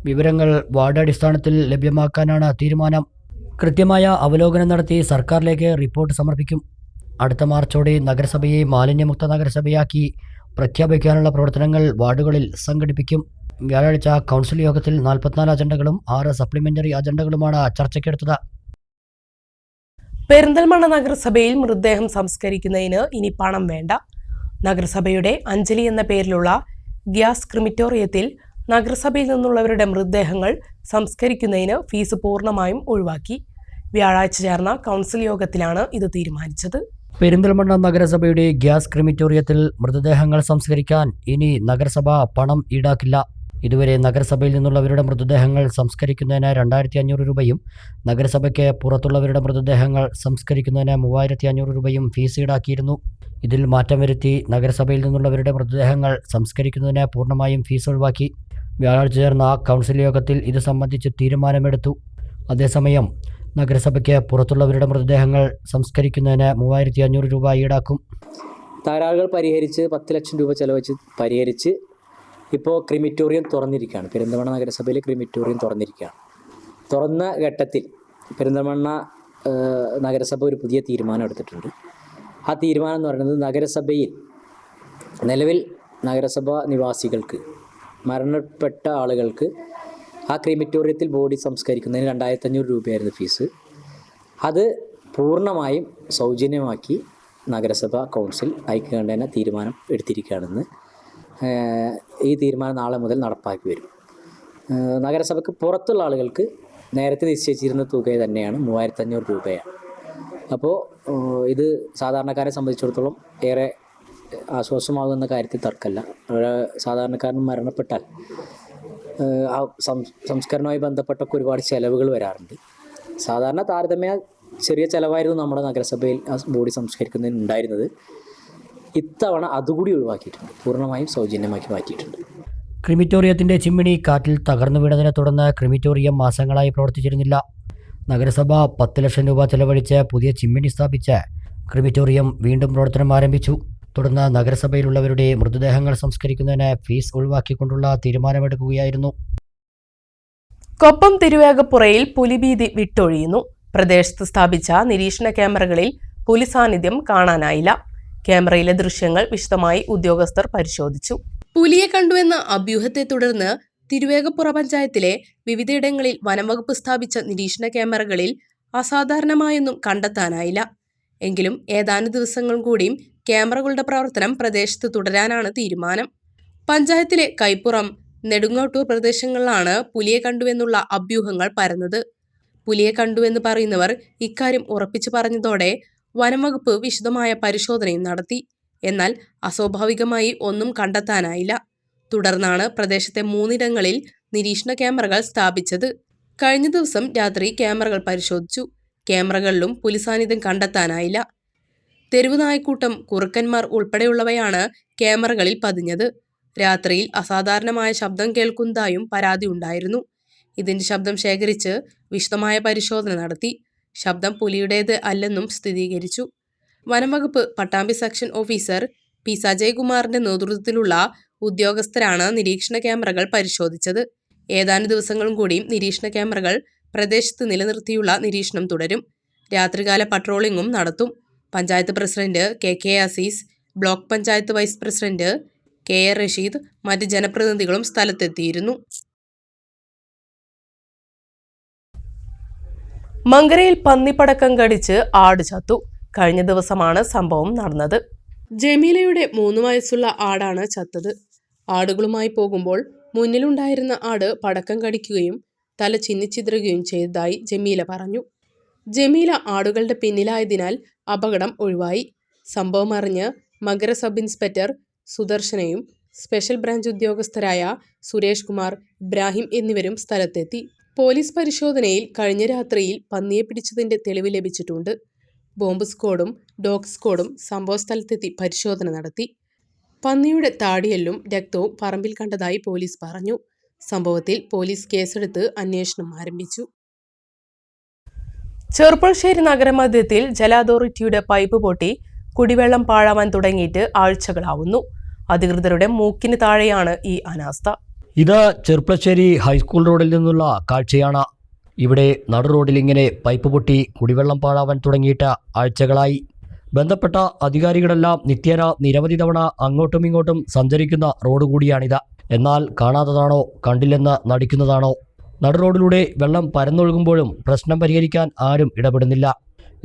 വിവരങ്ങൾ വാർഡ് അടിസ്ഥാനത്തിൽ ലഭ്യമാക്കാനാണ് തീരുമാനം. കൃത്യമായ അവലോകനം നടത്തി സർക്കാരിലേക്ക് റിപ്പോർട്ട് സമർപ്പിക്കും. അടുത്ത മാർച്ചോടെ നഗരസഭയെ മാലിന്യമുക്ത നഗരസഭയാക്കി പ്രഖ്യാപിക്കാനുള്ള പ്രവർത്തനങ്ങൾ വാർഡുകളിൽ സംഘടിപ്പിക്കും. വ്യാഴാഴ്ച കൗൺസിൽ യോഗത്തിൽ 44 അജണ്ടകളും 6 സപ്ലിമെന്ററി അജണ്ടകളുമാണ് ചർച്ചയ്ക്കെടുത്തത്. പെരിന്തൽമണ്ണ നഗരസഭയിൽ മൃതദേഹം സംസ്കരിക്കുന്നതിന് ഇനി പണം വേണ്ട. നഗരസഭയുടെ അഞ്ജലി എന്ന പേരിലുള്ള ഗ്യാസ് ക്രിമിറ്റോറിയത്തിൽ നഗരസഭയിൽ നിന്നുള്ളവരുടെ മൃതദേഹങ്ങൾ സംസ്കരിക്കുന്നതിന് ഫീസ് പൂർണ്ണമായും ഒഴിവാക്കി. വ്യാഴാഴ്ച ചേർന്ന കൗൺസിൽ യോഗത്തിലാണ് ഇത് തീരുമാനിച്ചത്. പെരിന്തൽമണ്ണ നഗരസഭയുടെ ഗ്യാസ് ക്രിമിറ്റോറിയത്തിൽ മൃതദേഹങ്ങൾ സംസ്കരിക്കാൻ ഇനി നഗരസഭ പണം ഈടാക്കില്ല. ഇതുവരെ നഗരസഭയിൽ നിന്നുള്ളവരുടെ മൃതദേഹങ്ങൾ സംസ്കരിക്കുന്നതിന് 2500 രൂപയും നഗരസഭയ്ക്ക് പുറത്തുള്ളവരുടെ മൃതദേഹങ്ങൾ സംസ്കരിക്കുന്നതിന് 3500 രൂപയും ഫീസ് ഈടാക്കിയിരുന്നു. ഇതിൽ മാറ്റം വരുത്തി നഗരസഭയിൽ നിന്നുള്ളവരുടെ മൃതദേഹങ്ങൾ സംസ്കരിക്കുന്നതിന് പൂർണ്ണമായും ഫീസ് ഒഴിവാക്കി. വ്യാഴാഴ്ച ചേർന്ന കൗൺസിൽ യോഗത്തിൽ ഇത് സംബന്ധിച്ച് തീരുമാനമെടുത്തു. അതേസമയം നഗരസഭയ്ക്ക് പുറത്തുള്ളവരുടെ മൃതദേഹങ്ങൾ സംസ്കരിക്കുന്നതിന് 3500 രൂപ ഈടാക്കും. തകരാറുകൾ പരിഹരിച്ച് 10 ലക്ഷം രൂപ ചെലവഴിച്ച് പരിഹരിച്ച് ഇപ്പോൾ ക്രിമിറ്റോറിയം തുറന്നിരിക്കുകയാണ്. പെരിന്തൽമണ്ണ നഗരസഭയിൽ ക്രിമിറ്റോറിയം തുറന്നിരിക്കുകയാണ്. തുറന്ന ഘട്ടത്തിൽ പെരിന്തൽമണ്ണ നഗരസഭ ഒരു പുതിയ തീരുമാനം എടുത്തിട്ടുണ്ട്. ആ തീരുമാനം എന്ന് പറയുന്നത് നഗരസഭയിൽ നിലവിൽ നഗരസഭ നിവാസികൾക്ക് മരണപ്പെട്ട ആളുകൾക്ക് ആ ക്രിമിറ്റോറിയത്തിൽ ബോഡി സംസ്കരിക്കുന്നതിന് 2500 രൂപയായിരുന്നു ഫീസ്. അത് പൂർണ്ണമായും സൗജന്യമാക്കി നഗരസഭ കൗൺസിൽ ഐക്യകണ്ഠേന തീരുമാനം എടുത്തിരിക്കുകയാണെന്ന്. ഈ തീരുമാനം നാളെ മുതൽ നടപ്പാക്കി വരും. നഗരസഭയ്ക്ക് പുറത്തുള്ള ആളുകൾക്ക് നേരത്തെ നിശ്ചയിച്ചിരുന്ന തുക തന്നെയാണ് 3500 രൂപയാണ്. അപ്പോൾ ഇത് സാധാരണക്കാരെ സംബന്ധിച്ചിടത്തോളം ഏറെ ആശ്വാസമാകുന്ന കാര്യത്തിൽ തർക്കമല്ല. സാധാരണക്കാരൻ മരണപ്പെട്ടാൽ ആ സംസ്കരണവുമായി ബന്ധപ്പെട്ടൊക്കെ ഒരുപാട് ചിലവുകൾ വരാറുണ്ട്. സാധാരണ താരതമ്യ ചെറിയ ചിലവായിരുന്നു നമ്മുടെ നഗരസഭയിൽ ആ ബോഡി സംസ്കരിക്കുന്നതിന് ഉണ്ടായിരുന്നത്. ഇത്തവണ അതുകൂടി ഒഴിവാക്കിയിട്ടുണ്ട്, പൂർണ്ണമായും സൗജന്യമാക്കി മാറ്റിയിട്ടുണ്ട്. ക്രിമിറ്റോറിയത്തിന്റെ ചിമ്മിണി കാറ്റിൽ തകർന്നു വീണതിനെ തുടർന്ന് ക്രിമിറ്റോറിയം മാസങ്ങളായി പ്രവർത്തിച്ചിരുന്നില്ല. നഗരസഭ 10 ലക്ഷം രൂപ ചെലവഴിച്ച് പുതിയ ചിമ്മിണി സ്ഥാപിച്ച് ക്രിമിറ്റോറിയം വീണ്ടും പ്രവർത്തനം ആരംഭിച്ചു. തുടർന്ന് നഗരസഭയിലുള്ളവരുടെ മൃതദേഹങ്ങൾ സംസ്കരിക്കുന്നതിന് ഫീസ് ഒഴിവാക്കിക്കൊണ്ടുള്ള തീരുമാനമെടുക്കുകയായിരുന്നു. കൊപ്പം തിരുവേഗപ്പുറയിൽ പുലിഭീതി വിട്ടൊഴിയുന്നു. പ്രദേശത്ത് സ്ഥാപിച്ച നിരീക്ഷണ ക്യാമറകളിൽ പുലി സാന്നിധ്യം കാണാനായില്ല. ക്യാമറയിലെ ദൃശ്യങ്ങൾ വിശദമായി ഉദ്യോഗസ്ഥർ പരിശോധിച്ചു. പുലിയെ കണ്ടുവെന്ന അഭ്യൂഹത്തെ തുടർന്ന് തിരുവേഗപ്പുറ പഞ്ചായത്തിലെ വിവിധയിടങ്ങളിൽ വനംവകുപ്പ് സ്ഥാപിച്ച നിരീക്ഷണ ക്യാമറകളിൽ അസാധാരണമായൊന്നും കണ്ടെത്താനായില്ല. എങ്കിലും ഏതാനും ദിവസങ്ങൾ കൂടിയും ക്യാമറകളുടെ പ്രവർത്തനം പ്രദേശത്ത് തുടരാനാണ് തീരുമാനം. പഞ്ചായത്തിലെ കൈപ്പുറം, നെടുങ്ങോട്ടൂർ പ്രദേശങ്ങളിലാണ് പുലിയെ കണ്ടുവെന്നുള്ള അഭ്യൂഹങ്ങൾ പരന്നത്. പുലിയെ കണ്ടുവെന്ന് പറയുന്നവർ ഇക്കാര്യം ഉറപ്പിച്ചു പറഞ്ഞതോടെ വനംവകുപ്പ് വിശദമായ പരിശോധനയും നടത്തി. എന്നാൽ അസ്വാഭാവികമായി ഒന്നും കണ്ടെത്താനായില്ല. തുടർന്നാണ് പ്രദേശത്തെ 3 ഇടങ്ങളിൽ നിരീക്ഷണ ക്യാമറകൾ സ്ഥാപിച്ചത്. കഴിഞ്ഞ ദിവസം രാത്രി ക്യാമറകൾ പരിശോധിച്ചു. ക്യാമറകളിലും പുലി സാന്നിധ്യം കണ്ടെത്താനായില്ല. തെരുവ് നായ്ക്കൂട്ടം, കുറുക്കന്മാർ ഉൾപ്പെടെയുള്ളവയാണ് ക്യാമറകളിൽ പതിഞ്ഞത്. രാത്രിയിൽ അസാധാരണമായ ശബ്ദം കേൾക്കുന്നതായും പരാതി ഉണ്ടായിരുന്നു. ഇതിന്റെ ശബ്ദം ശേഖരിച്ച് വിശദമായ പരിശോധന നടത്തി. ശബ്ദം പുലിയുടേത് അല്ലെന്നും സ്ഥിരീകരിച്ചു. വനംവകുപ്പ് പട്ടാമ്പി സെക്ഷൻ ഓഫീസർ പി സജയകുമാറിന്റെ നേതൃത്വത്തിലുള്ള ഉദ്യോഗസ്ഥരാണ് നിരീക്ഷണ ക്യാമറകൾ പരിശോധിച്ചത്. ഏതാനും ദിവസങ്ങളും കൂടിയും നിരീക്ഷണ ക്യാമറകൾ പ്രദേശത്ത് നിലനിർത്തിയുള്ള നിരീക്ഷണം തുടരും. രാത്രികാല പട്രോളിംഗും നടത്തും. Panchayat president K Azeez, block panchayat vice president K Rasheed, മറ്റ് ജനപ്രതിനിധികളും സ്ഥലത്തെത്തിയിരുന്നു. മങ്കരയിൽ പന്നിപ്പടക്കം കടിച്ച് ആട് ചത്തു. കഴിഞ്ഞ ദിവസമാണ് സംഭവം നടന്നത്. ജമീലയുടെ 3 വയസ്സുള്ള ആടാണ് ചത്തത്. ആടുകളുമായി പോകുമ്പോൾ മുന്നിലുണ്ടായിരുന്ന ആട് പടക്കം കടിക്കുകയും തല ചിന്നിച്ചിതറുകയും ചെയ്തതായി ജമീല പറഞ്ഞു. ജമീല ആടുകളുടെ പിന്നിലായതിനാൽ അപകടം ഒഴിവായി. സംഭവം അറിഞ്ഞ് മങ്കര സബ് ഇൻസ്പെക്ടർ സുദർശനയും സ്പെഷ്യൽ ബ്രാഞ്ച് ഉദ്യോഗസ്ഥരായ സുരേഷ് കുമാർ, ഇബ്രാഹിം എന്നിവരും സ്ഥലത്തെത്തി. പോലീസ് പരിശോധനയിൽ കഴിഞ്ഞ രാത്രിയിൽ പന്നിയെ പിടിച്ചതിന്റെ തെളിവ് ലഭിച്ചിട്ടുണ്ട്. ബോംബ് സ്ക്വാഡും ഡോഗ് സ്ക്വാഡും സംഭവസ്ഥലത്തെത്തി പരിശോധന നടത്തി. പന്നിയുടെ താടിയെല്ലും രക്തവും പറമ്പിൽ കണ്ടതായി പോലീസ് പറഞ്ഞു. സംഭവത്തിൽ പോലീസ് കേസെടുത്ത് അന്വേഷണം ആരംഭിച്ചു. ചെർപ്പുളശ്ശേരി നഗരമധ്യത്തിൽ ജല അതോറിറ്റിയുടെ പൈപ്പ് പൊട്ടി കുടിവെള്ളം പാഴാവാൻ തുടങ്ങിയിട്ട് ആഴ്ചകളാവുന്നു. അധികൃതരുടെ മൂക്കിന് താഴെയാണ് ഈ അനാസ്ഥ. ഇത് ചെർപ്പുളശ്ശേരി ഹൈസ്കൂൾ റോഡിൽ നിന്നുള്ള കാഴ്ചയാണ്. ഇവിടെ നടു റോഡിൽ ഇങ്ങനെ പൈപ്പ് പൊട്ടി കുടിവെള്ളം പാഴാവാൻ തുടങ്ങിയിട്ട് ആഴ്ചകളായി. ബന്ധപ്പെട്ട അധികാരികളെല്ലാം നിത്യേന നിരവധി തവണ അങ്ങോട്ടും ഇങ്ങോട്ടും സഞ്ചരിക്കുന്ന റോഡ് കൂടിയാണിത്. എന്നാൽ കാണാത്തതാണോ, കണ്ടില്ലെന്ന് നടിക്കുന്നതാണോ? നടു റോഡിലൂടെ വെള്ളം പരന്നൊഴുകുമ്പോഴും പ്രശ്നം പരിഹരിക്കാൻ ആരും ഇടപെടുന്നില്ല.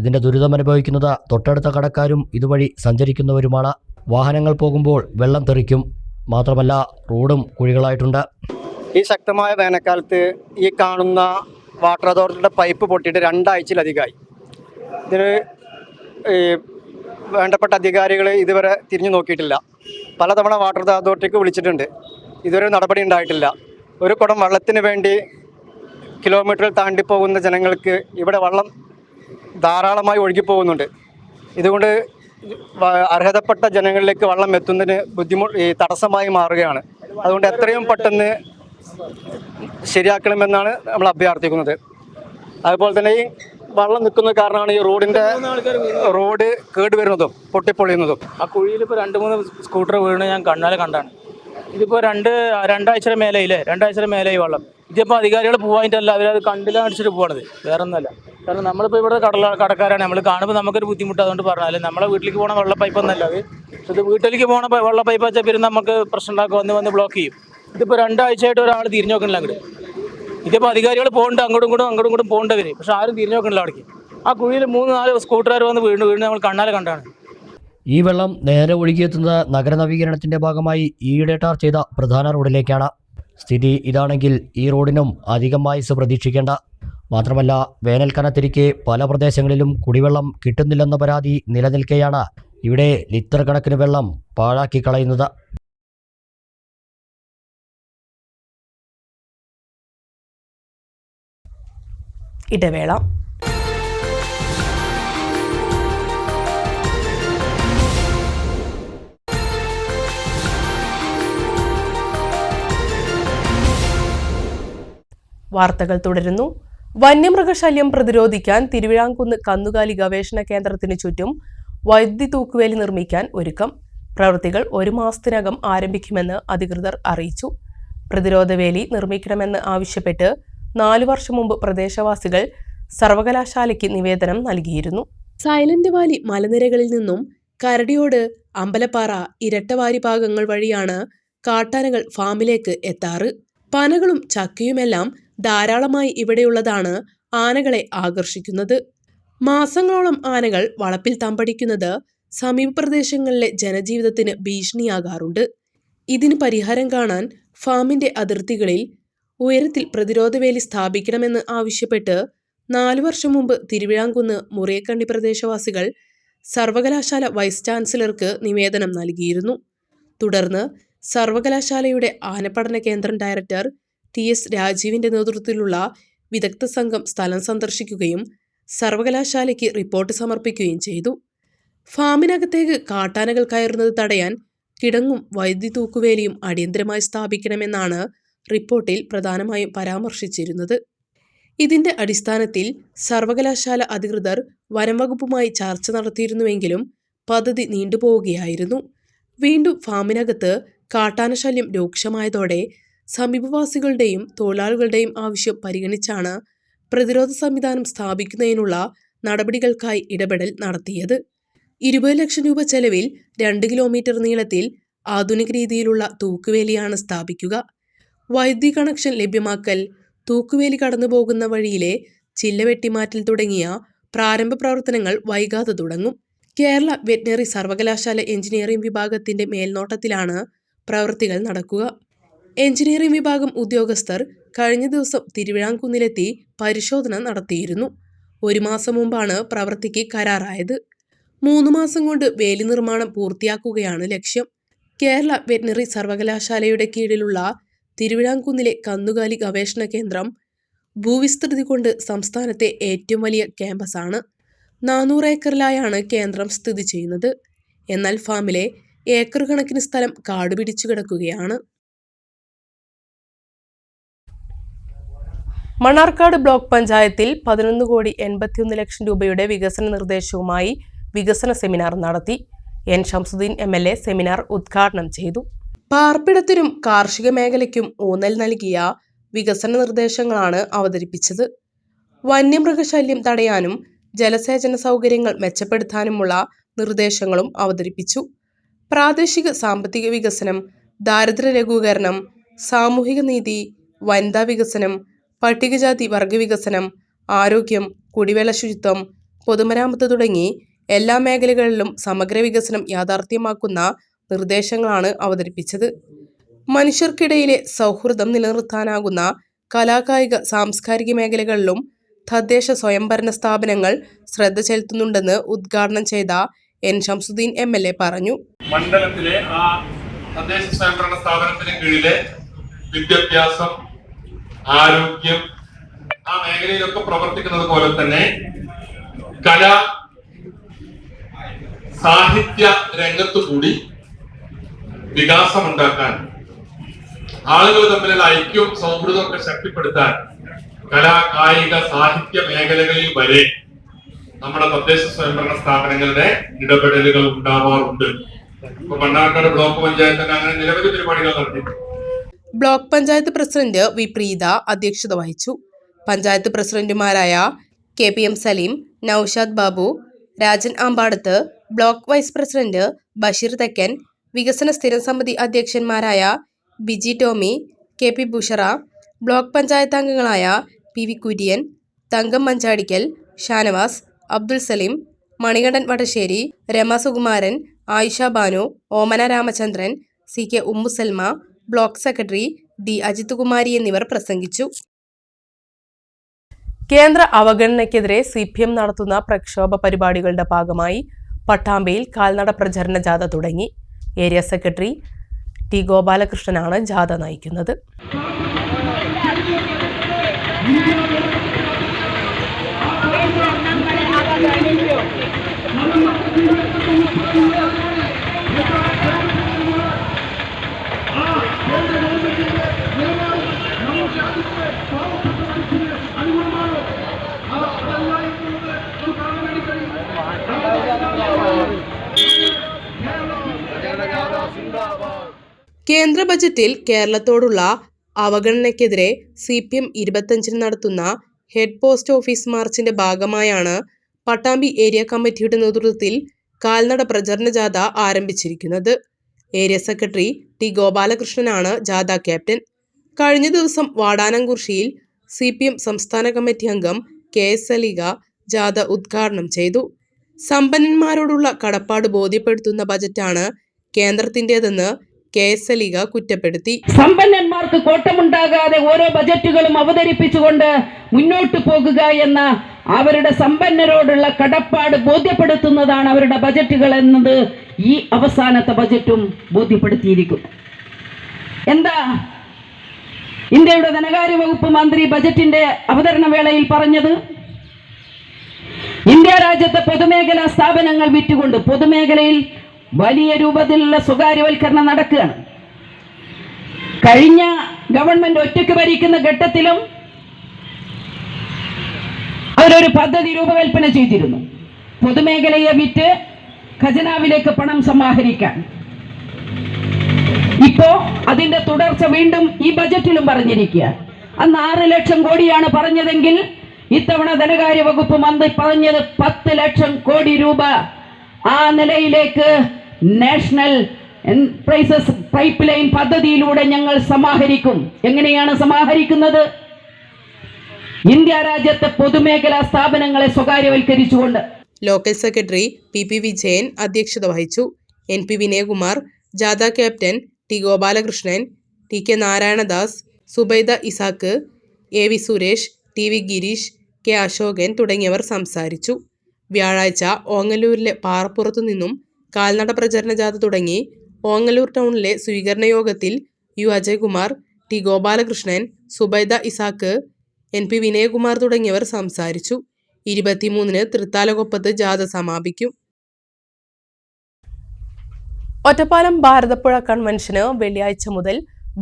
ഇതിന്റെ ദുരിതമനുഭവിക്കുന്നത് തൊട്ടടുത്ത കടക്കാരും ഇതുവഴി സഞ്ചരിക്കുന്നവരുമാണ്. വാഹനങ്ങൾ പോകുമ്പോൾ വെള്ളം തെറിക്കും. മാത്രമല്ല റോഡും കുഴികളായിട്ടുണ്ട്. ഈ ശക്തമായ വേനൽക്കാലത്ത് ഈ കാണുന്ന വാട്ടർ അതോറിറ്റിയുടെ പൈപ്പ് പൊട്ടിയിട്ട് 2 ആഴ്ചയിലധികമായി. ഇതിന് വേണ്ടപ്പെട്ട അധികാരികൾ ഇതുവരെ തിരിഞ്ഞു നോക്കിയിട്ടില്ല. പലതവണ വാട്ടർ അതോറിറ്റിക്ക് വിളിച്ചിട്ടുണ്ട്. ഇതുവരെ നടപടി ഉണ്ടായിട്ടില്ല. ഒരു കുടം വെള്ളത്തിന് വേണ്ടി കിലോമീറ്ററിൽ താണ്ടി പോകുന്ന ജനങ്ങൾക്ക് ഇവിടെ വെള്ളം ധാരാളമായി ഒഴുകിപ്പോകുന്നുണ്ട്. ഇതുകൊണ്ട് അർഹതപ്പെട്ട ജനങ്ങളിലേക്ക് വെള്ളം എത്തുന്നതിന് തടസ്സമായി മാറുകയാണ്. അതുകൊണ്ട് എത്രയും പെട്ടെന്ന് ശരിയാക്കണമെന്നാണ് നമ്മൾ അഭ്യർത്ഥിക്കുന്നത്. അതുപോലെ തന്നെ ഈ വെള്ളം നിൽക്കുന്ന കാരണമാണ് ഈ റോഡ് കേടുവരുന്നതും പൊട്ടിപ്പൊളിയുന്നതും. ആ കുഴിയിൽ ഇപ്പോൾ 2-3 സ്കൂട്ടർ വീണ് ഞാൻ കണ്ണാലെ കണ്ടാണ്. ഇതിപ്പോൾ രണ്ടാഴ്ചയുടെ മേലെയില്ലേ, 2 ആഴ്ചയുടെ മേലെയായി വെള്ളം. ഇതിപ്പോൾ അധികാരികൾ പോവായിട്ടല്ല, അവരത് കണ്ടിലടിച്ചിട്ട് പോകണത്, വേറെ ഒന്നല്ല. കാരണം നമ്മളിപ്പോൾ ഇവിടെ കടക്കാരാണ്, നമ്മൾ കാണുമ്പോൾ നമുക്കൊരു ബുദ്ധിമുട്ട്. അതുകൊണ്ട് പറഞ്ഞാൽ നമ്മളെ വീട്ടിലേക്ക് പോകണ വെള്ള പൈപ്പ് ഒന്നല്ല അത്. ഇത് വീട്ടിലേക്ക് പോകണ വെള്ള പൈപ്പ് വെച്ചാൽ പിന്നെ നമുക്ക് പ്രശ്നം ഉണ്ടാക്കും, വന്ന് ബ്ലോക്ക് ചെയ്യും. ഇതിപ്പോൾ 2 ആഴ്ചയായിട്ട് ഒരാൾ തിരിഞ്ഞു നോക്കണില്ല അങ്ങോട്ട്. ഇതിപ്പോൾ അധികാരികൾ പോകുന്നുണ്ട്, അങ്ങോട്ടും ഇങ്ങോട്ടും പോകേണ്ടവർ, പക്ഷെ ആരും തിരിഞ്ഞു നോക്കണില്ല അവിടേക്ക്. ആ കുഴിയിൽ 3-4 സ്കൂട്ടറുകാർ വന്ന് വീണ് നമ്മൾ കണ്ണാലെ കണ്ടാണ്. ഈ വെള്ളം നേരെ ഒഴുകിയെത്തുന്നത് നഗരനവീകരണത്തിന്റെ ഭാഗമായി ഈയിടെ ടാർ ചെയ്ത പ്രധാന റോഡിലേക്കാണ്. സ്ഥിതി ഇതാണെങ്കിൽ ഈ റോഡിനും അധികമായി പ്രതീക്ഷിക്കേണ്ട. മാത്രമല്ല, വേനൽക്കനത്തിരിക്കെ പല പ്രദേശങ്ങളിലും കുടിവെള്ളം കിട്ടുന്നില്ലെന്ന പരാതി നിലനിൽക്കെയാണ് ഇവിടെ ലിറ്റർ കണക്കിന് വെള്ളം പാഴാക്കി കളയുന്നത്. ഇടവേള. വാർത്തകൾ തുടരുന്നു. വന്യമൃഗശല്യം പ്രതിരോധിക്കാൻ തിരുവിഴാംകുന്ന് കന്നുകാലി ഗവേഷണ കേന്ദ്രത്തിന് ചുറ്റും വൈദ്യുതി തൂക്കുവേലി നിർമ്മിക്കാൻ ഒരുക്കം. പ്രവൃത്തികൾ 1 മാസത്തിനകം ആരംഭിക്കുമെന്ന് അധികൃതർ അറിയിച്ചു. പ്രതിരോധവേലി നിർമ്മിക്കണമെന്ന് ആവശ്യപ്പെട്ട് 4 വർഷം മുമ്പ് പ്രദേശവാസികൾ സർവകലാശാലയ്ക്ക് നിവേദനം നൽകിയിരുന്നു. സൈലന്റ് വാലി മലനിരകളിൽ നിന്നും കരടിയോട്, അമ്പലപ്പാറ, ഇരട്ടവാരി ഭാഗങ്ങൾ വഴിയാണ് കാട്ടാനകൾ ഫാമിലേക്ക് എത്താറ്. പനകളും ചക്കയുമെല്ലാം ധാരാളമായി ഇവിടെയുള്ളതാണ് ആനകളെ ആകർഷിക്കുന്നത്. മാസങ്ങളോളം ആനകൾ വളപ്പിൽ തമ്പടിക്കുന്നത് സമീപ പ്രദേശങ്ങളിലെ ജനജീവിതത്തിന് ഭീഷണിയാകാറുണ്ട്. ഇതിന് പരിഹാരം കാണാൻ ഫാമിന്റെ അതിർത്തികളിൽ ഉയരത്തിൽ പ്രതിരോധവേലി സ്ഥാപിക്കണമെന്ന് ആവശ്യപ്പെട്ട് 4 വർഷം മുമ്പ് തിരുവിഴാംകുന്ന് മുറിയക്കണ്ണി പ്രദേശവാസികൾ സർവകലാശാല വൈസ് ചാൻസലർക്ക് നിവേദനം നൽകിയിരുന്നു. തുടർന്ന് സർവകലാശാലയുടെ ആനപഠന കേന്ദ്രം ഡയറക്ടർ TS രാജീവിന്റെ നേതൃത്വത്തിലുള്ള വിദഗ്ധ സംഘം സ്ഥലം സന്ദർശിക്കുകയും സർവകലാശാലയ്ക്ക് റിപ്പോർട്ട് സമർപ്പിക്കുകയും ചെയ്തു. ഫാമിനകത്തേക്ക് കാട്ടാനകൾ കയറുന്നത് തടയാൻ കിടങ്ങും വൈദ്യുതി തൂക്കുവേലിയും അടിയന്തരമായി സ്ഥാപിക്കണമെന്നാണ് റിപ്പോർട്ടിൽ പ്രധാനമായും പരാമർശിച്ചിരുന്നത്. ഇതിന്റെ അടിസ്ഥാനത്തിൽ സർവകലാശാല അധികൃതർ വനംവകുപ്പുമായി ചർച്ച നടത്തിയിരുന്നുവെങ്കിലും പദ്ധതി നീണ്ടുപോവുകയായിരുന്നു. വീണ്ടും ഫാമിനകത്ത് കാട്ടാനശല്യം രൂക്ഷമായതോടെ സമീപവാസികളുടെയും തൊഴിലാളികളുടെയും ആവശ്യം പരിഗണിച്ചാണ് പ്രതിരോധ സംവിധാനം സ്ഥാപിക്കുന്നതിനുള്ള നടപടികൾക്കായി ഇടപെടൽ നടത്തിയത്. 20 ലക്ഷം രൂപ ചെലവിൽ 2 കിലോമീറ്റർ നീളത്തിൽ ആധുനിക രീതിയിലുള്ള തൂക്കുവേലിയാണ് സ്ഥാപിക്കുക. വൈദ്യുതി കണക്ഷൻ ലഭ്യമാക്കൽ, തൂക്കുവേലി കടന്നുപോകുന്ന വഴിയിലെ ചില്ല വെട്ടിമാറ്റൽ തുടങ്ങിയ പ്രാരംഭ പ്രവർത്തനങ്ങൾ വൈകാതെ തുടങ്ങും. കേരള വെറ്റിനറി സർവകലാശാല എഞ്ചിനീയറിംഗ് വിഭാഗത്തിന്റെ മേൽനോട്ടത്തിലാണ് പ്രവൃത്തികൾ നടക്കുക. എഞ്ചിനീയറിംഗ് വിഭാഗം ഉദ്യോഗസ്ഥർ കഴിഞ്ഞ ദിവസം തിരുവിഴാംകുന്നിലെത്തി പരിശോധന നടത്തിയിരുന്നു. 1 മാസം മുമ്പാണ് പ്രവൃത്തിക്ക് കരാറായത്. 3 മാസം കൊണ്ട് വേലി നിർമ്മാണം പൂർത്തിയാക്കുകയാണ് ലക്ഷ്യം. കേരള വെറ്റിനറി സർവകലാശാലയുടെ കീഴിലുള്ള തിരുവിഴാംകുന്നിലെ കന്നുകാലി ഗവേഷണ കേന്ദ്രം ഭൂവിസ്തൃതി കൊണ്ട് സംസ്ഥാനത്തെ ഏറ്റവും വലിയ ക്യാമ്പസാണ്. 400 ഏക്കറിലായാണ് കേന്ദ്രം സ്ഥിതി ചെയ്യുന്നത്. എന്നാൽ ഫാമിലെ ഏക്കർ കണക്കിന് സ്ഥലം കാടുപിടിച്ചു കിടക്കുകയാണ്. മണ്ണാർക്കാട് ബ്ലോക്ക് പഞ്ചായത്തിൽ 11,81 ലക്ഷം രൂപയുടെ വികസന നിർദ്ദേശവുമായി വികസന സെമിനാർ നടത്തി. N. ഷംസുദ്ദീൻ MLA സെമിനാർ ഉദ്ഘാടനം ചെയ്തു. പാർപ്പിടത്തിനും കാർഷിക മേഖലയ്ക്കും ഊന്നൽ നൽകിയ വികസന നിർദ്ദേശങ്ങളാണ് അവതരിപ്പിച്ചത്. വന്യമൃഗശല്യം തടയാനും ജലസേചന സൗകര്യങ്ങൾ മെച്ചപ്പെടുത്താനുമുള്ള നിർദ്ദേശങ്ങളും അവതരിപ്പിച്ചു. പ്രാദേശിക സാമ്പത്തിക വികസനം, ദാരിദ്ര്യ ലഘൂകരണം, സാമൂഹിക നീതി, വനിതാ വികസനം, പട്ടികജാതി വർഗ വികസനം, ആരോഗ്യം, കുടിവെള്ള ശുചിത്വം, പൊതുമരാമത്ത് തുടങ്ങി എല്ലാ മേഖലകളിലും സമഗ്ര വികസനം യാഥാർത്ഥ്യമാക്കുന്ന നിർദ്ദേശങ്ങളാണ് അവതരിപ്പിച്ചത്. മനുഷ്യർക്കിടയിലെ സൗഹൃദം നിലനിർത്താനാകുന്ന കലാകായിക സാംസ്കാരിക മേഖലകളിലും തദ്ദേശ സ്വയംഭരണ സ്ഥാപനങ്ങൾ ശ്രദ്ധ ചെലുത്തുന്നുണ്ടെന്ന് ഉദ്ഘാടനം ചെയ്ത N. ഷംസുദ്ദീൻ MLA പറഞ്ഞു. മണ്ഡലത്തിലെ ആ തദ്ദേശ സ്വയംഭരണ സ്ഥാപനത്തിന് കീഴിലെ വിദ്യാഭ്യാസം, ആരോഗ്യം, ആ മേഖലയിലൊക്കെ പ്രവർത്തിക്കുന്നത് പോലെ തന്നെ കലാ സാഹിത്യ രംഗത്തുകൂടി വികാസമുണ്ടാക്കാൻ, ആളുകൾ തമ്മിലുള്ള ഐക്യവും സൗഹൃദവും ഒക്കെ ശക്തിപ്പെടുത്താൻ കലാ കായിക സാഹിത്യ മേഖലകളിൽ വരെ നമ്മുടെ തദ്ദേശ സ്വയംഭരണ സ്ഥാപനങ്ങളുടെ ഇടപെടലുകൾ ഉണ്ടാവാറുണ്ട്. ഇപ്പൊ മണ്ണാർക്കാട് ബ്ലോക്ക് പഞ്ചായത്തിൽ അങ്ങനെ നിരവധി പരിപാടികൾ നടത്തി. Block panchayat president V Preetha അധ്യക്ഷത വഹിച്ചു. പഞ്ചായത്ത് പ്രസിഡന്റുമാരായ KPM Saleem, Noushad Babu, Rajan Ambadath, block vice president Basheer Thekkan, വികസന സ്ഥിരം സമിതി അധ്യക്ഷന്മാരായ ബിജി ടോമി, KP ബുഷറ, ബ്ലോക്ക് പഞ്ചായത്ത് അംഗങ്ങളായ PV Kurian, Thankam Manjadikkal, Shanavas, Abdul Saleem, Manikandan Vadasseri, Rama Sukumaran, Ayisha Banu, Omana Ramachandran, CK Ummusalma, block secretary D Ajith Kumari എന്നിവർ പ്രസംഗിച്ചു. കേന്ദ്ര അവഗണനയ്ക്കെതിരെ CPM നടത്തുന്ന പ്രക്ഷോഭ പരിപാടികളുടെ ഭാഗമായി പട്ടാമ്പിയിൽ കാൽനട പ്രചരണ ജാഥ തുടങ്ങി. ഏരിയ സെക്രട്ടറി T ഗോപാലകൃഷ്ണനാണ് ജാഥ നയിക്കുന്നത്. കേന്ദ്ര ബജറ്റിൽ കേരളത്തോടുള്ള അവഗണനയ്ക്കെതിരെ CPM 25-ന് നടത്തുന്ന ഹെഡ് പോസ്റ്റ് ഓഫീസ് മാർച്ചിന്റെ ഭാഗമായാണ് പട്ടാമ്പി ഏരിയ കമ്മിറ്റിയുടെ നേതൃത്വത്തിൽ കാൽനട പ്രചരണ ജാഥ ആരംഭിച്ചിരിക്കുന്നത്. ഏരിയ സെക്രട്ടറി T ഗോപാലകൃഷ്ണനാണ് ജാഥ ക്യാപ്റ്റൻ. കഴിഞ്ഞ ദിവസം വാടാനംകുറിശ്ശിയിൽ CPM സംസ്ഥാന കമ്മിറ്റി അംഗം KS സലീഗ ജാഥ ഉദ്ഘാടനം ചെയ്തു. സമ്പന്നന്മാരോടുള്ള കടപ്പാട് ബോധ്യപ്പെടുത്തുന്ന ബജറ്റാണ് കേന്ദ്രത്തിൻ്റെതെന്ന് KS സലീഗ കുറ്റപ്പെടുത്തി. സമ്പന്നന്മാർക്ക് കോട്ടമുണ്ടാകാതെ ഓരോ ബജറ്റുകളും അവതരിപ്പിച്ചുകൊണ്ട് മുന്നോട്ട് പോകുക എന്ന അവരുടെ സമ്പന്നരോടുള്ള കടപ്പാട് ബോധ്യപ്പെടുത്തുന്നതാണ് അവരുടെ ബജറ്റുകൾ എന്നത് ഈ അവസാനത്തെ ബജറ്റും ബോധ്യപ്പെടുത്തിയിരിക്കുന്നു. എന്താ ഇന്ത്യയുടെ ധനകാര്യ വകുപ്പ് മന്ത്രി ബജറ്റിന്റെ അവതരണ വേളയിൽ പറഞ്ഞത്? ഇന്ത്യ രാജ്യത്തെ പൊതുമേഖലാ സ്ഥാപനങ്ങൾ വിറ്റുകൊണ്ട് പൊതുമേഖലയിൽ വലിയ രൂപത്തിലുള്ള സ്വകാര്യവൽക്കരണം നടക്കുകയാണ്. കഴിഞ്ഞ ഗവൺമെന്റ് ഒറ്റയ്ക്ക് ഭരിക്കുന്ന ഘട്ടത്തിലും അവരൊരു പദ്ധതി രൂപകൽപ്പന ചെയ്തിരുന്നു. പൊതുമേഖലയെ വിറ്റ് ഖജനാവിലേക്ക് പണം സമാഹരിക്കാൻ. ഇപ്പോ അതിന്റെ തുടർച്ച വീണ്ടും ഈ ബജറ്റിലും പറഞ്ഞിരിക്കുക. അന്ന് 6 ലക്ഷം കോടിയാണ് പറഞ്ഞതെങ്കിൽ ഇത്തവണ ധനകാര്യ വകുപ്പ് മന്ത്രി പറഞ്ഞത് 10 ലക്ഷം കോടി രൂപ ആ നിലയിലേക്ക് നാഷണൽ എൻട്രപ്രൈസസ് പൈപ്പ് ലൈൻ പദ്ധതിയിലൂടെ ഞങ്ങൾ സമാഹരിക്കും. എങ്ങനെയാണ് സമാഹരിക്കുന്നത്? ഇന്ത്യ രാജ്യത്തെ പൊതുമേഖലാ സ്ഥാപനങ്ങളെ സ്വകാര്യവൽക്കരിച്ചുകൊണ്ട്. ലോക്കൽ സെക്രട്ടറി PP വിജയൻ അധ്യക്ഷത വഹിച്ചു. NP വിനയകുമാർ, ജാഥ captain T Gopalakrishnan, TK Narayanadas, Zubaida Isaac, AV Suresh, TV Girish, K Ashokan തുടങ്ങിയവർ സംസാരിച്ചു. വ്യാഴാഴ്ച ഓങ്ങല്ലൂരിലെ പാറപ്പുറത്തു നിന്നും കാൽനട പ്രചരണ ജാഥ തുടങ്ങി. ഓങ്ങല്ലൂർ ടൗണിലെ സ്വീകരണ യോഗത്തിൽ U Ajaykumar, T Gopalakrishnan, Subaida Isaac, NP Vinayakumar തുടങ്ങിയവർ സംസാരിച്ചു. 23-ന് തൃത്താലകൊപ്പത്ത് ജാഥ സമാപിക്കും. ഒറ്റപ്പാലം ഭാരതപ്പുഴ കൺവെൻഷന് വെള്ളിയാഴ്ച മുതൽ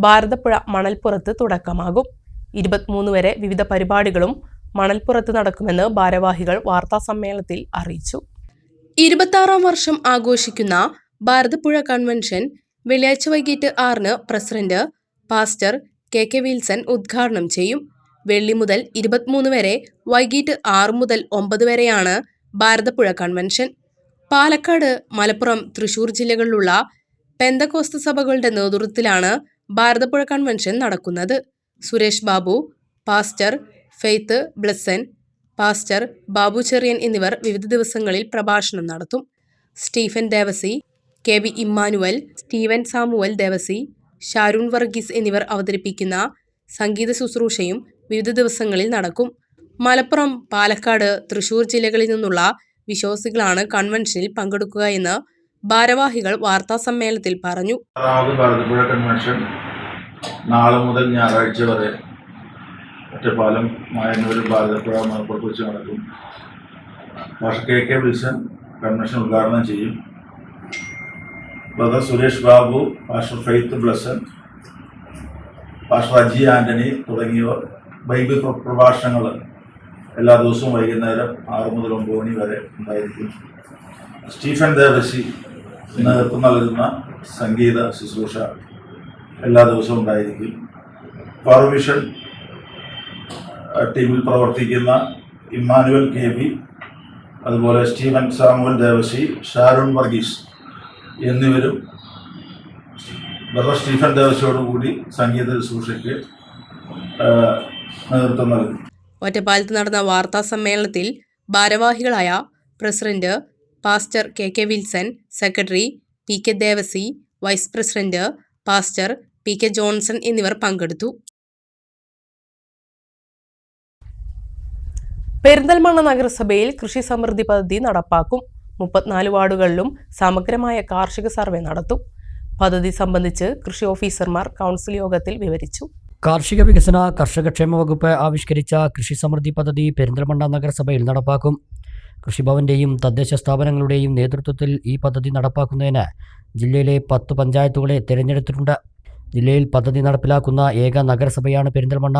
ഭാരതപ്പുഴ മണൽപ്പുറത്ത് തുടക്കമാകും. 23 വരെ വിവിധ പരിപാടികളും മണൽപ്പുറത്ത് നടക്കുമെന്ന് ഭാരവാഹികൾ വാർത്താസമ്മേളനത്തിൽ അറിയിച്ചു. 26-ാം വർഷം ആഘോഷിക്കുന്ന ഭാരതപ്പുഴ കൺവെൻഷൻ വെള്ളിയാഴ്ച വൈകിട്ട് 6-ന് പ്രസിഡന്റ് പാസ്റ്റർ KK വിൽസൺ ഉദ്ഘാടനം ചെയ്യും. വെള്ളി മുതൽ 23 വരെ വൈകിട്ട് 6 മുതൽ 9 വരെയാണ് ഭാരതപ്പുഴ കൺവെൻഷൻ. പാലക്കാട്, മലപ്പുറം, തൃശൂർ ജില്ലകളിലുള്ള പെന്തക്കോസ്ത് സഭകളുടെ നേതൃത്വത്തിലാണ് ഭാരതപ്പുഴ കൺവെൻഷൻ നടക്കുന്നത്. സുരേഷ് ബാബു, പാസ്റ്റർ ഫെയ്ത്ത് ബ്ലസ്സൻ, പാസ്റ്റർ ബാബു ചെറിയൻ എന്നിവർ വിവിധ ദിവസങ്ങളിൽ പ്രഭാഷണം നടത്തും. സ്റ്റീഫൻ ദേവസി, KV ഇമ്മാനുവൽ, സ്റ്റീവൻ സാമുവൽ ദേവസി, ഷാരൂൺ വർഗീസ് എന്നിവർ അവതരിപ്പിക്കുന്ന സംഗീത ശുശ്രൂഷയും വിവിധ ദിവസങ്ങളിൽ നടക്കും. മലപ്പുറം, പാലക്കാട്, തൃശൂർ ജില്ലകളിൽ നിന്നുള്ള വിശ്വാസികളാണ് കൺവെൻഷനിൽ പങ്കെടുക്കുക എന്ന് ഭാരവാഹികൾ വാർത്താസമ്മേളനത്തിൽ പറഞ്ഞു. ഭാരതപ്പുഴ കൺവെൻഷൻ നാളെ മുതൽ ഞായറാഴ്ച വരെ ഒറ്റപ്പാലം, മായന്നൂർ, ഭാരതപ്പുഴ, മലപ്പുറത്ത് വെച്ച് നടക്കും. പാസ്റ്റർ KK വിൽസൺ കൺവെൻഷൻ ഉദ്ഘാടനം ചെയ്യും. Brother Suresh Babu, pastor Faith Blessan, pastor Aji Antony തുടങ്ങിയവർ ബൈബിൾ പ്രഭാഷണങ്ങൾ എല്ലാ ദിവസവും വൈകുന്നേരം 6 മുതൽ 9 മണി വരെ ഉണ്ടായിരിക്കും. സ്റ്റീഫൻ ദേവസി നേതൃത്വം നൽകുന്ന സംഗീത ശുശ്രൂഷ എല്ലാ ദിവസവും ഉണ്ടായിരിക്കും. പവർവിഷൻ ടീമിൽ പ്രവർത്തിക്കുന്ന ഇമ്മാനുവൽ KB, അതുപോലെ സ്റ്റീവൻ സാമുവൽ ദേവസി, ഷാരോൺ വർഗീസ് എന്നിവരും സ്റ്റീഫൻ ദേവസിയോടുകൂടി സംഗീത ശുശ്രൂഷയ്ക്ക് നേതൃത്വം നൽകും. ഒറ്റപ്പാലത്ത് നടന്ന വാർത്താ സമ്മേളനത്തിൽ ഭാരവാഹികളായ president pastor KK Wilson, secretary PK Devasi, vice president pastor PK Johnson എന്നിവർ പങ്കെടുത്തു. പെരിന്തൽമണ്ണ നഗരസഭയിൽ കൃഷി സമൃദ്ധി പദ്ധതി നടപ്പാക്കും. 34 വാർഡുകളിലും സമഗ്രമായ കാർഷിക സർവേ നടത്തും. പദ്ധതി സംബന്ധിച്ച് കൃഷി ഓഫീസർമാർ കൗൺസിൽ യോഗത്തിൽ വിവരിച്ചു. കാർഷിക വികസന കർഷകക്ഷേമ വകുപ്പ് ആവിഷ്കരിച്ച കൃഷി സമൃദ്ധി പദ്ധതി പെരിന്തൽമണ്ണ നഗരസഭയിൽ നടപ്പാക്കും. കൃഷിഭവന്റെയും തദ്ദേശ സ്ഥാപനങ്ങളുടെയും നേതൃത്വത്തിൽ ഈ പദ്ധതി നടപ്പാക്കുന്നതിന് ജില്ലയിലെ 10 പഞ്ചായത്തുകളെ തിരഞ്ഞെടുത്തിട്ടുണ്ട്. ജില്ലയിൽ പദ്ധതി നടപ്പിലാക്കുന്ന ഏക നഗരസഭയാണ് പെരിന്തൽമണ്ണ.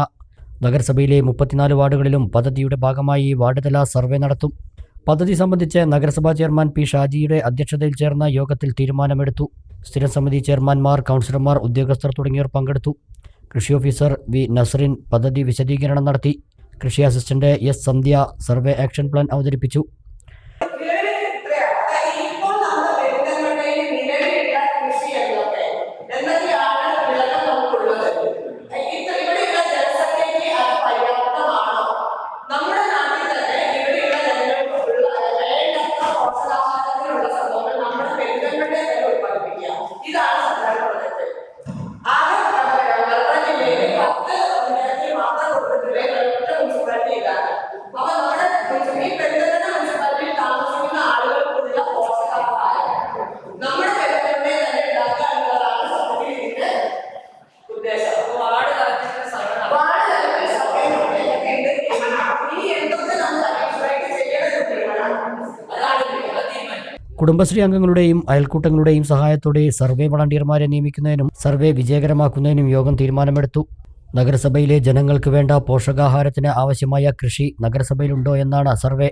നഗരസഭയിലെ 34 വാർഡുകളിലും പദ്ധതിയുടെ ഭാഗമായി വാർഡുതല സർവേ നടത്തും. പദ്ധതി സംബന്ധിച്ച് നഗരസഭാ ചെയർമാൻ P. ഷാജിയുടെ അധ്യക്ഷതയിൽ ചേർന്ന യോഗത്തിൽ തീരുമാനമെടുത്തു. സ്ഥിരം സമിതി ചെയർമാൻമാർ, കൗൺസിലർമാർ, ഉദ്യോഗസ്ഥർ തുടങ്ങിയവർ പങ്കെടുത്തു. കൃഷി ഓഫീസർ V. നസറിൻ പദ്ധതി വിശദീകരണം നടത്തി. കൃഷി അസിസ്റ്റന്റ് S. സന്ധ്യ സർവേ ആക്ഷൻ പ്ലാൻ അവതരിപ്പിച്ചു. കുടുംബശ്രീ അംഗങ്ങളുടെയും അയൽക്കൂട്ടങ്ങളുടെയും സഹായത്തോടെ സർവേ വളണ്ടിയർമാരെ നിയമിക്കുന്നതിനും സർവേ വിജയകരമാക്കുന്നതിനും യോഗം തീരുമാനമെടുത്തു. നഗരസഭയിലെ ജനങ്ങൾക്ക് വേണ്ട പോഷകാഹാരത്തിന് ആവശ്യമായ കൃഷി നഗരസഭയിലുണ്ടോ എന്നാണ് സർവേ.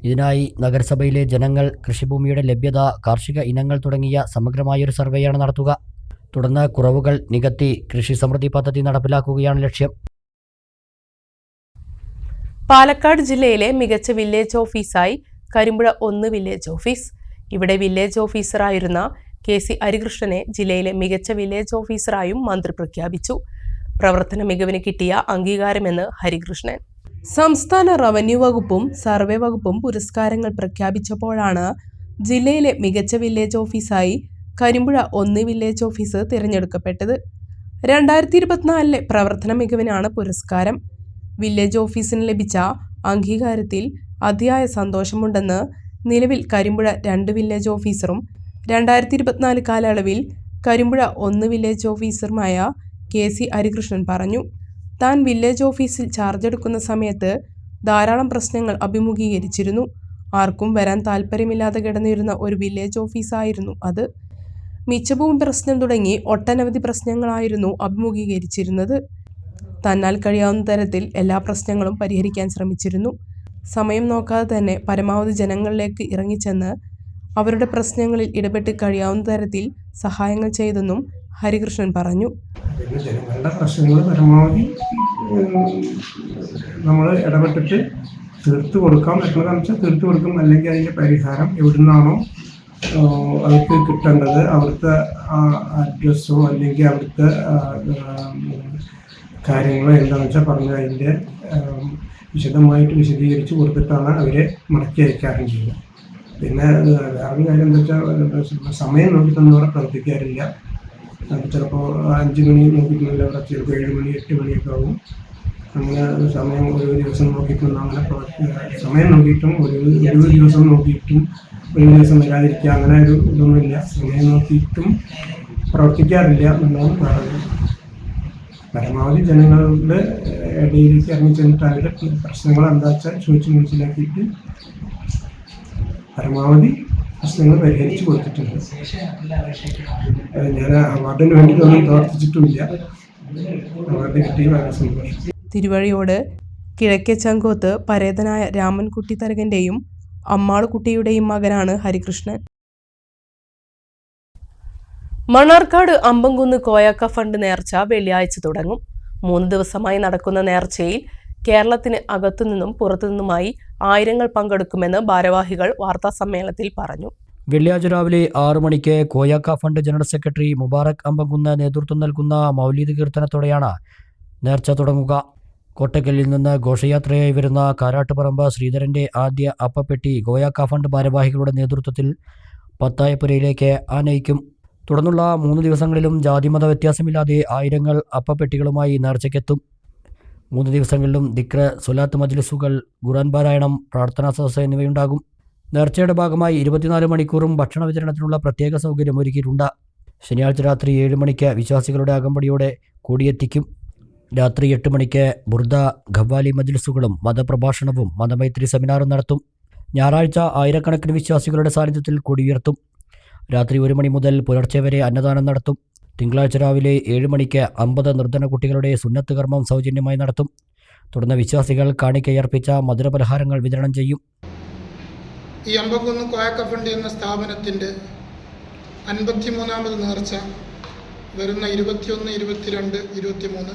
ഇതിനായി നഗരസഭയിലെ ജനങ്ങൾ, കൃഷിഭൂമിയുടെ ലഭ്യത, കാർഷിക ഇനങ്ങൾ തുടങ്ങിയ സമഗ്രമായൊരു സർവേയാണ് നടത്തുക. തുടർന്ന് കുറവുകൾ നികത്തി കൃഷി സമൃദ്ധി പദ്ധതി നടപ്പിലാക്കുകയാണ് ലക്ഷ്യം. പാലക്കാട് ജില്ലയിലെ മികച്ച വില്ലേജ് ഓഫീസായി കരിമ്പുഴ 1 വില്ലേജ് ഓഫീസ്. ഇവിടെ വില്ലേജ് ഓഫീസറായിരുന്ന KC ഹരികൃഷ്ണനെ ജില്ലയിലെ മികച്ച വില്ലേജ് ഓഫീസറായും മന്ത്രി പ്രഖ്യാപിച്ചു. പ്രവർത്തന മികവിന് കിട്ടിയ അംഗീകാരമെന്ന് ഹരികൃഷ്ണൻ. സംസ്ഥാന റവന്യൂ വകുപ്പും സർവേ വകുപ്പും പുരസ്കാരങ്ങൾ പ്രഖ്യാപിച്ചപ്പോഴാണ് ജില്ലയിലെ മികച്ച വില്ലേജ് ഓഫീസായി കരിമ്പുഴ 1 വില്ലേജ് ഓഫീസ് തിരഞ്ഞെടുക്കപ്പെട്ടത്. 2024 പ്രവർത്തന മികവിനാണ് പുരസ്കാരം. വില്ലേജ് ഓഫീസിന് ലഭിച്ച അംഗീകാരത്തിൽ അതിയായ സന്തോഷമുണ്ടെന്ന് നിലവിൽ കരിമ്പുഴ 2 വില്ലേജ് ഓഫീസറും 2024 കാലയളവിൽ കരിമ്പുഴ 1 വില്ലേജ് ഓഫീസറുമായ KC ഹരികൃഷ്ണൻ പറഞ്ഞു. താൻ വില്ലേജ് ഓഫീസിൽ ചാർജ് എടുക്കുന്ന സമയത്ത് ധാരാളം പ്രശ്നങ്ങൾ അഭിമുഖീകരിച്ചിരുന്നു. ആർക്കും വരാൻ താല്പര്യമില്ലാതെ കിടന്നിരുന്ന ഒരു വില്ലേജ് ഓഫീസായിരുന്നു അത്. മിച്ചഭൂമി പ്രശ്നം തുടങ്ങി ഒട്ടനവധി പ്രശ്നങ്ങളായിരുന്നു അഭിമുഖീകരിച്ചിരുന്നത്. തന്നാൽ കഴിയാവുന്ന തരത്തിൽ എല്ലാ പ്രശ്നങ്ങളും പരിഹരിക്കാൻ ശ്രമിച്ചിരുന്നു. സമയം നോക്കാതെ തന്നെ പരമാവധി ജനങ്ങളിലേക്ക് ഇറങ്ങിച്ചെന്ന് അവരുടെ പ്രശ്നങ്ങളിൽ ഇടപെട്ട് കഴിയാവുന്ന തരത്തിൽ സഹായങ്ങൾ ചെയ്തെന്നും ഹരികൃഷ്ണൻ പറഞ്ഞു. ജനങ്ങളുടെ പ്രശ്നങ്ങൾ പരമാവധി നമ്മൾ ഇടപെട്ടിട്ട് തീർത്തു കൊടുക്കാൻ പറ്റുന്നതെന്ന് വെച്ചാൽ തീർത്തു കൊടുക്കും. അല്ലെങ്കിൽ അതിൻ്റെ പരിഹാരം എവിടുന്നാണോ അവർക്ക് കിട്ടേണ്ടത്, അവിടുത്തെ അഡ്രസ്സോ അല്ലെങ്കിൽ അവിടുത്തെ കാര്യങ്ങളോ എന്താണെന്ന് വെച്ചാൽ പറഞ്ഞ് അതിൻ്റെ വിശദമായിട്ട് വിശദീകരിച്ച് കൊടുത്തിട്ടാണ് അവരെ മടക്കി അയക്കാറും ചെയ്യുക. പിന്നെ വേറൊരു കാര്യം എന്താ വെച്ചാൽ സമയം നോക്കിയിട്ടൊന്നും ഇവിടെ പ്രവർത്തിക്കാറില്ല. ചിലപ്പോൾ 5 മണി നോക്കിയിട്ടുണ്ടല്ലോ, അവിടെ ചിലപ്പോൾ 7 മണി 8 മണിയൊക്കെ ആവും. അങ്ങനെ സമയം ഒരു ദിവസം നോക്കിയിട്ടൊന്നും അങ്ങനെ സമയം നോക്കിയിട്ടും ഒരു ദിവസം നോക്കിയിട്ടും ഒരു ദിവസം വരാതിരിക്കുക അങ്ങനെ ഒരു ഇതൊന്നുമില്ല. സമയം നോക്കിയിട്ടും പ്രവർത്തിക്കാറില്ല എന്നുള്ളതാണ് പറയുന്നത്. പരമാവധി ജനങ്ങളുടെ ഇടയിലേക്ക് ഇറങ്ങി ചെന്നിട്ട് അവരുടെ പ്രശ്നങ്ങൾ എന്താ വെച്ചാൽ ചോദിച്ച് മനസ്സിലാക്കിയിട്ട് പരമാവധി പ്രശ്നങ്ങൾ പരിഹരിച്ചു കൊടുത്തിട്ടുണ്ട്. ഞാൻ അവാർഡിന് വേണ്ടിയിട്ടൊന്നും പ്രവർത്തിച്ചിട്ടുമില്ല. അവാർഡ് കിട്ടി വളരെ സന്തോഷം. തിരുവഴിയോട് കിഴക്കേ ചങ്കോത്ത് പരേതനായ രാമൻകുട്ടി തരകന്റെയും അമ്മാളുകുട്ടിയുടെയും മകനാണ് ഹരികൃഷ്ണൻ. മണ്ണാർക്കാട് അമ്പംകുന്ന് കോയാക്ക ഫണ്ട് നേർച്ച വെള്ളിയാഴ്ച തുടങ്ങും. 3 ദിവസമായി നടക്കുന്ന നേർച്ചയിൽ കേരളത്തിന് അകത്തുനിന്നും പുറത്തുനിന്നുമായി ആയിരങ്ങൾ പങ്കെടുക്കുമെന്ന് ഭാരവാഹികൾ വാർത്താസമ്മേളനത്തിൽ പറഞ്ഞു. വെള്ളിയാഴ്ച രാവിലെ 6 മണിക്ക് Koyakka fund general secretary Mubarak Ambamkunnu നേതൃത്വം നൽകുന്ന മൗലീദ് കീർത്തനത്തോടെയാണ് നേർച്ച തുടങ്ങുക. കോട്ടക്കലിൽ നിന്ന് ഘോഷയാത്രയായി വരുന്ന കാരാട്ടുപറമ്പ് ശ്രീധരന്റെ ആദ്യ അപ്പപ്പെട്ടി കോയാക്ക ഫണ്ട് ഭാരവാഹികളുടെ നേതൃത്വത്തിൽ പത്തായപ്പുരയിലേക്ക് ആനയിക്കും. തുടർന്നുള്ള 3 ദിവസങ്ങളിലും ജാതിമത വ്യത്യാസമില്ലാതെ ആയിരങ്ങൾ അപ്പപ്പെട്ടികളുമായി നേർച്ചയ്ക്കെത്തും. 3 ദിവസങ്ങളിലും ദിക്ർ, സ്വലാത്ത് മജ്ലിസുകൾ, ഖുർആൻ പാരായണം, പ്രാർത്ഥനാ സദസ്സ് എന്നിവയുണ്ടാകും. നേർച്ചയുടെ ഭാഗമായി 24 മണിക്കൂറും ഭക്ഷണ വിതരണത്തിനുള്ള പ്രത്യേക സൗകര്യം ഒരുക്കിയിട്ടുണ്ട്. ശനിയാഴ്ച രാത്രി 7 മണിക്ക് വിശ്വാസികളുടെ അകമ്പടിയോടെ കൂടിയെത്തിക്കും. രാത്രി 8 മണിക്ക് ബുർദ, ഖവ്വാലി മജ്ലിസുകളും മതപ്രഭാഷണവും മതമൈത്രി സെമിനാറും നടത്തും. ഞായറാഴ്ച ആയിരക്കണക്കിന് വിശ്വാസികളുടെ സാന്നിധ്യത്തിൽ കൊടിയുയർത്തും. രാത്രി 1 മണി മുതൽ പുലർച്ചെ വരെ അന്നദാനം നടത്തും. തിങ്കളാഴ്ച രാവിലെ 7 മണിക്ക് 50 നിർധന കുട്ടികളുടെ സുന്നത്ത് കർമ്മം സൗജന്യമായി നടത്തും. തുടർന്ന് വിശ്വാസികൾ കാണിക്കയർപ്പിച്ച മധുരപലഹാരങ്ങൾ വിതരണം ചെയ്യും. ഈ അമ്പംകുന്ന് കോയാക്ക ഫണ്ട് എന്ന സ്ഥാപനത്തിൻ്റെ 53ാമത് നേർച്ച വരുന്ന 21, 22, 23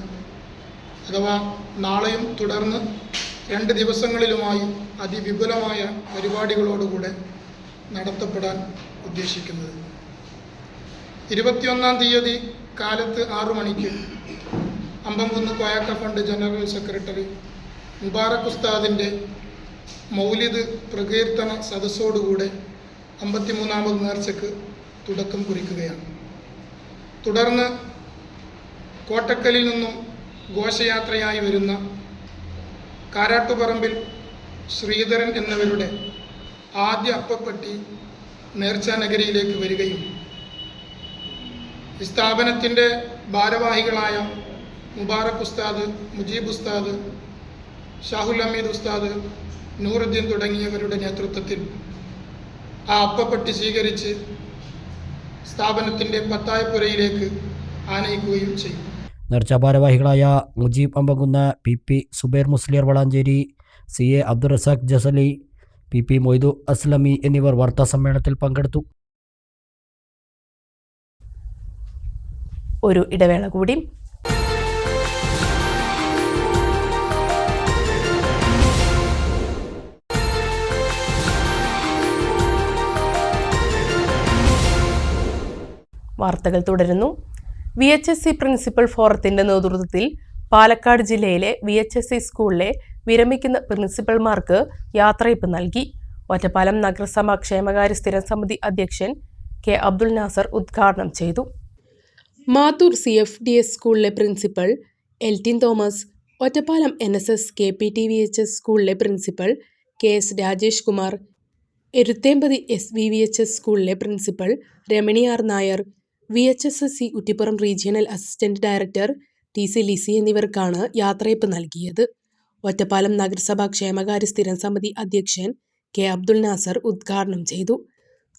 അഥവാ നാളെയും തുടർന്ന് 2 ദിവസങ്ങളിലുമായി അതിവിപുലമായ പരിപാടികളോടുകൂടെ നടത്തപ്പെടാൻ ഉദ്ദേശിക്കുന്നത്. 21-ാം തീയതി കാലത്ത് 6 മണിക്ക് Ambamkunnu Koyakka fund general secretary Mubarak ഉസ്താദിൻ്റെ മൗലിദ് പ്രകീർത്തന സദസ്സോടുകൂടെ 53ാമത് നേർച്ചയ്ക്ക് തുടക്കം കുറിക്കുകയാണ്. തുടർന്ന് കോട്ടക്കലിൽ നിന്നും ഘോഷയാത്രയായി വരുന്ന കാരാട്ടുപറമ്പിൽ ശ്രീധരൻ എന്നിവരുടെ ആദ്യ അപ്പപ്പെട്ടി നേർച്ചാ നഗരിയിലേക്ക് വരികയും ഈ സ്ഥാപനത്തിൻ്റെ ഭാരവാഹികളായ മുബാറക് ഉസ്താദ്, മുജീബ് ഉസ്താദ്, ഷാഹുൽ ഹമീദ് ഉസ്താദ്, നൂറുദ്ദീൻ തുടങ്ങിയവരുടെ നേതൃത്വത്തിൽ ആ അപ്പപ്പെട്ടി സ്വീകരിച്ച് സ്ഥാപനത്തിൻ്റെ പത്തായപ്പുരയിലേക്ക് ആനയിക്കുകയും ചെയ്യും. നേർച്ചാ ഭാരവാഹികളായ Mujeeb Ambamkunnu, PP Zubair Musliyar Valanchery, CA Abdul Razak ജസലി, PP Moidu അസ്ലമി എന്നിവർ വാർത്താസമ്മേളനത്തിൽ പങ്കെടുത്തു. ഒരു ഇടവേള കൂടി. വാർത്തകൾ തുടരുന്നു. VHSC പ്രിൻസിപ്പൽ ഫോറത്തിന്റെ നേതൃത്വത്തിൽ പാലക്കാട് ജില്ലയിലെ VHSC സ്കൂളിലെ വിരമിക്കുന്ന പ്രിൻസിപ്പൽമാർക്ക് യാത്രയയപ്പ് നൽകി. ഒറ്റപ്പാലം നഗരസഭ ക്ഷേമകാര്യ സ്ഥിരം സമിതി അധ്യക്ഷൻ K. അബ്ദുൽ നാസർ ഉദ്ഘാടനം ചെയ്തു. മാത്തൂർ CFDS സ്കൂളിലെ principal Eltin Thomas, Ottapalam NSS KPT VHS സ്കൂളിലെ principal KS Rajesh Kumar, Eruthempathy SVVHS സ്കൂളിലെ principal Ramani R. Nair, VHSSC Kuttippuram regional assistant director TC Lissy എന്നിവർക്കാണ് യാത്രയയപ്പ് നൽകിയത്. ഒറ്റപ്പാലം നഗരസഭ ക്ഷേമകാര്യ സ്ഥിരം സമിതി അധ്യക്ഷൻ K. അബ്ദുൽ നാസർ ഉദ്ഘാടനം ചെയ്തു.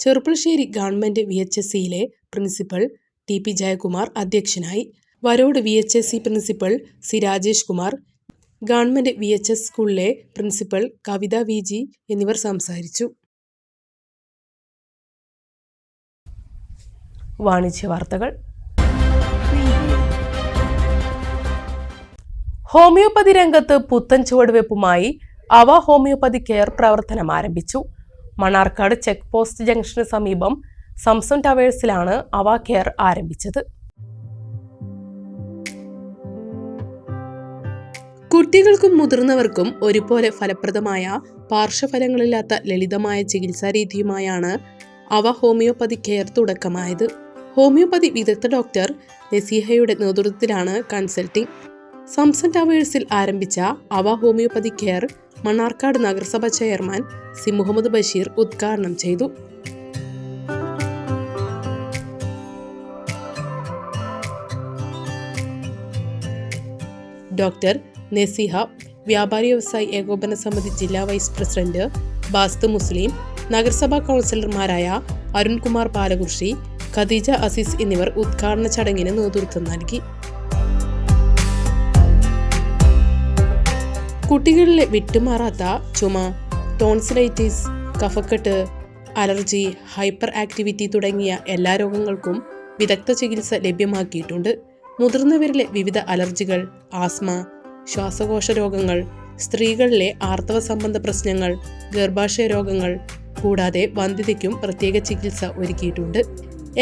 ചെറുപ്പുളശ്ശേരി ഗവൺമെന്റ് VHSCയിലെ പ്രിൻസിപ്പൽ TP ജയകുമാർ അധ്യക്ഷനായി. Varode VHSC principal C. Rajesh Kumar, government VHS സ്കൂളിലെ പ്രിൻസിപ്പൽ കവിത VG എന്നിവർ സംസാരിച്ചു. വാണിജ്യ വാർത്തകൾ. ഹോമിയോപ്പതി രംഗത്ത് പുത്തൻ ചുവടുവെപ്പുമായി അവ ഹോമിയോപ്പതി കെയർ പ്രവർത്തനം ആരംഭിച്ചു. മണ്ണാർക്കാട് ചെക്ക് പോസ്റ്റ് ജംഗ്ഷന് സമീപം സംസൺ ടവേഴ്സിലാണ് അവ കെയർ ആരംഭിച്ചത്. കുട്ടികൾക്കും മുതിർന്നവർക്കും ഒരുപോലെ ഫലപ്രദമായ പാർശ്വഫലങ്ങളില്ലാത്ത ലളിതമായ ചികിത്സാരീതിയുമായാണ് അവ ഹോമിയോപ്പതി കെയർ തുടക്കമായത്. ഹോമിയോപ്പതി വിദഗ്ധ ഡോക്ടർ നസീഹയുടെ നേതൃത്വത്തിലാണ് കൺസൾട്ടിംഗ്. സംസൺ ടവേഴ്സിൽ ആരംഭിച്ച അവ ഹോമിയോപ്പതി കെയർ മണ്ണാർക്കാട് നഗരസഭ ചെയർമാൻ സി മുഹമ്മദ് ബഷീർ ഉദ്ഘാടനം ചെയ്തു. ഡോക്ടർ നസീഹ, വ്യാപാരി വ്യവസായി ഏകോപന സമിതി ജില്ലാ വൈസ് പ്രസിഡന്റ് ബാസ്തു മുസ്ലിം, നഗരസഭാ കൗൺസിലർമാരായ അരുൺകുമാർ പാലകുർശി, ഖദീജ അസീസ് എന്നിവർ ഉദ്ഘാടന ചടങ്ങിന് നേതൃത്വം നൽകി. കുട്ടികളിലെ വിട്ടുമാറാത്ത ചുമ, ടോൺസിലൈറ്റിസ്, കഫക്കെട്ട്, അലർജി, ഹൈപ്പർ ആക്ടിവിറ്റി തുടങ്ങിയ എല്ലാ രോഗങ്ങൾക്കും വിദഗ്ധ ചികിത്സ ലഭ്യമാക്കിയിട്ടുണ്ട്. മുതിർന്നവരിലെ വിവിധ അലർജികൾ, ആസ്മ, ശ്വാസകോശ രോഗങ്ങൾ, സ്ത്രീകളിലെ ആർത്തവ സംബന്ധ പ്രശ്നങ്ങൾ, ഗർഭാശയ രോഗങ്ങൾ കൂടാതെ വന്ധ്യതയ്ക്കും പ്രത്യേക ചികിത്സ ഒരുക്കിയിട്ടുണ്ട്.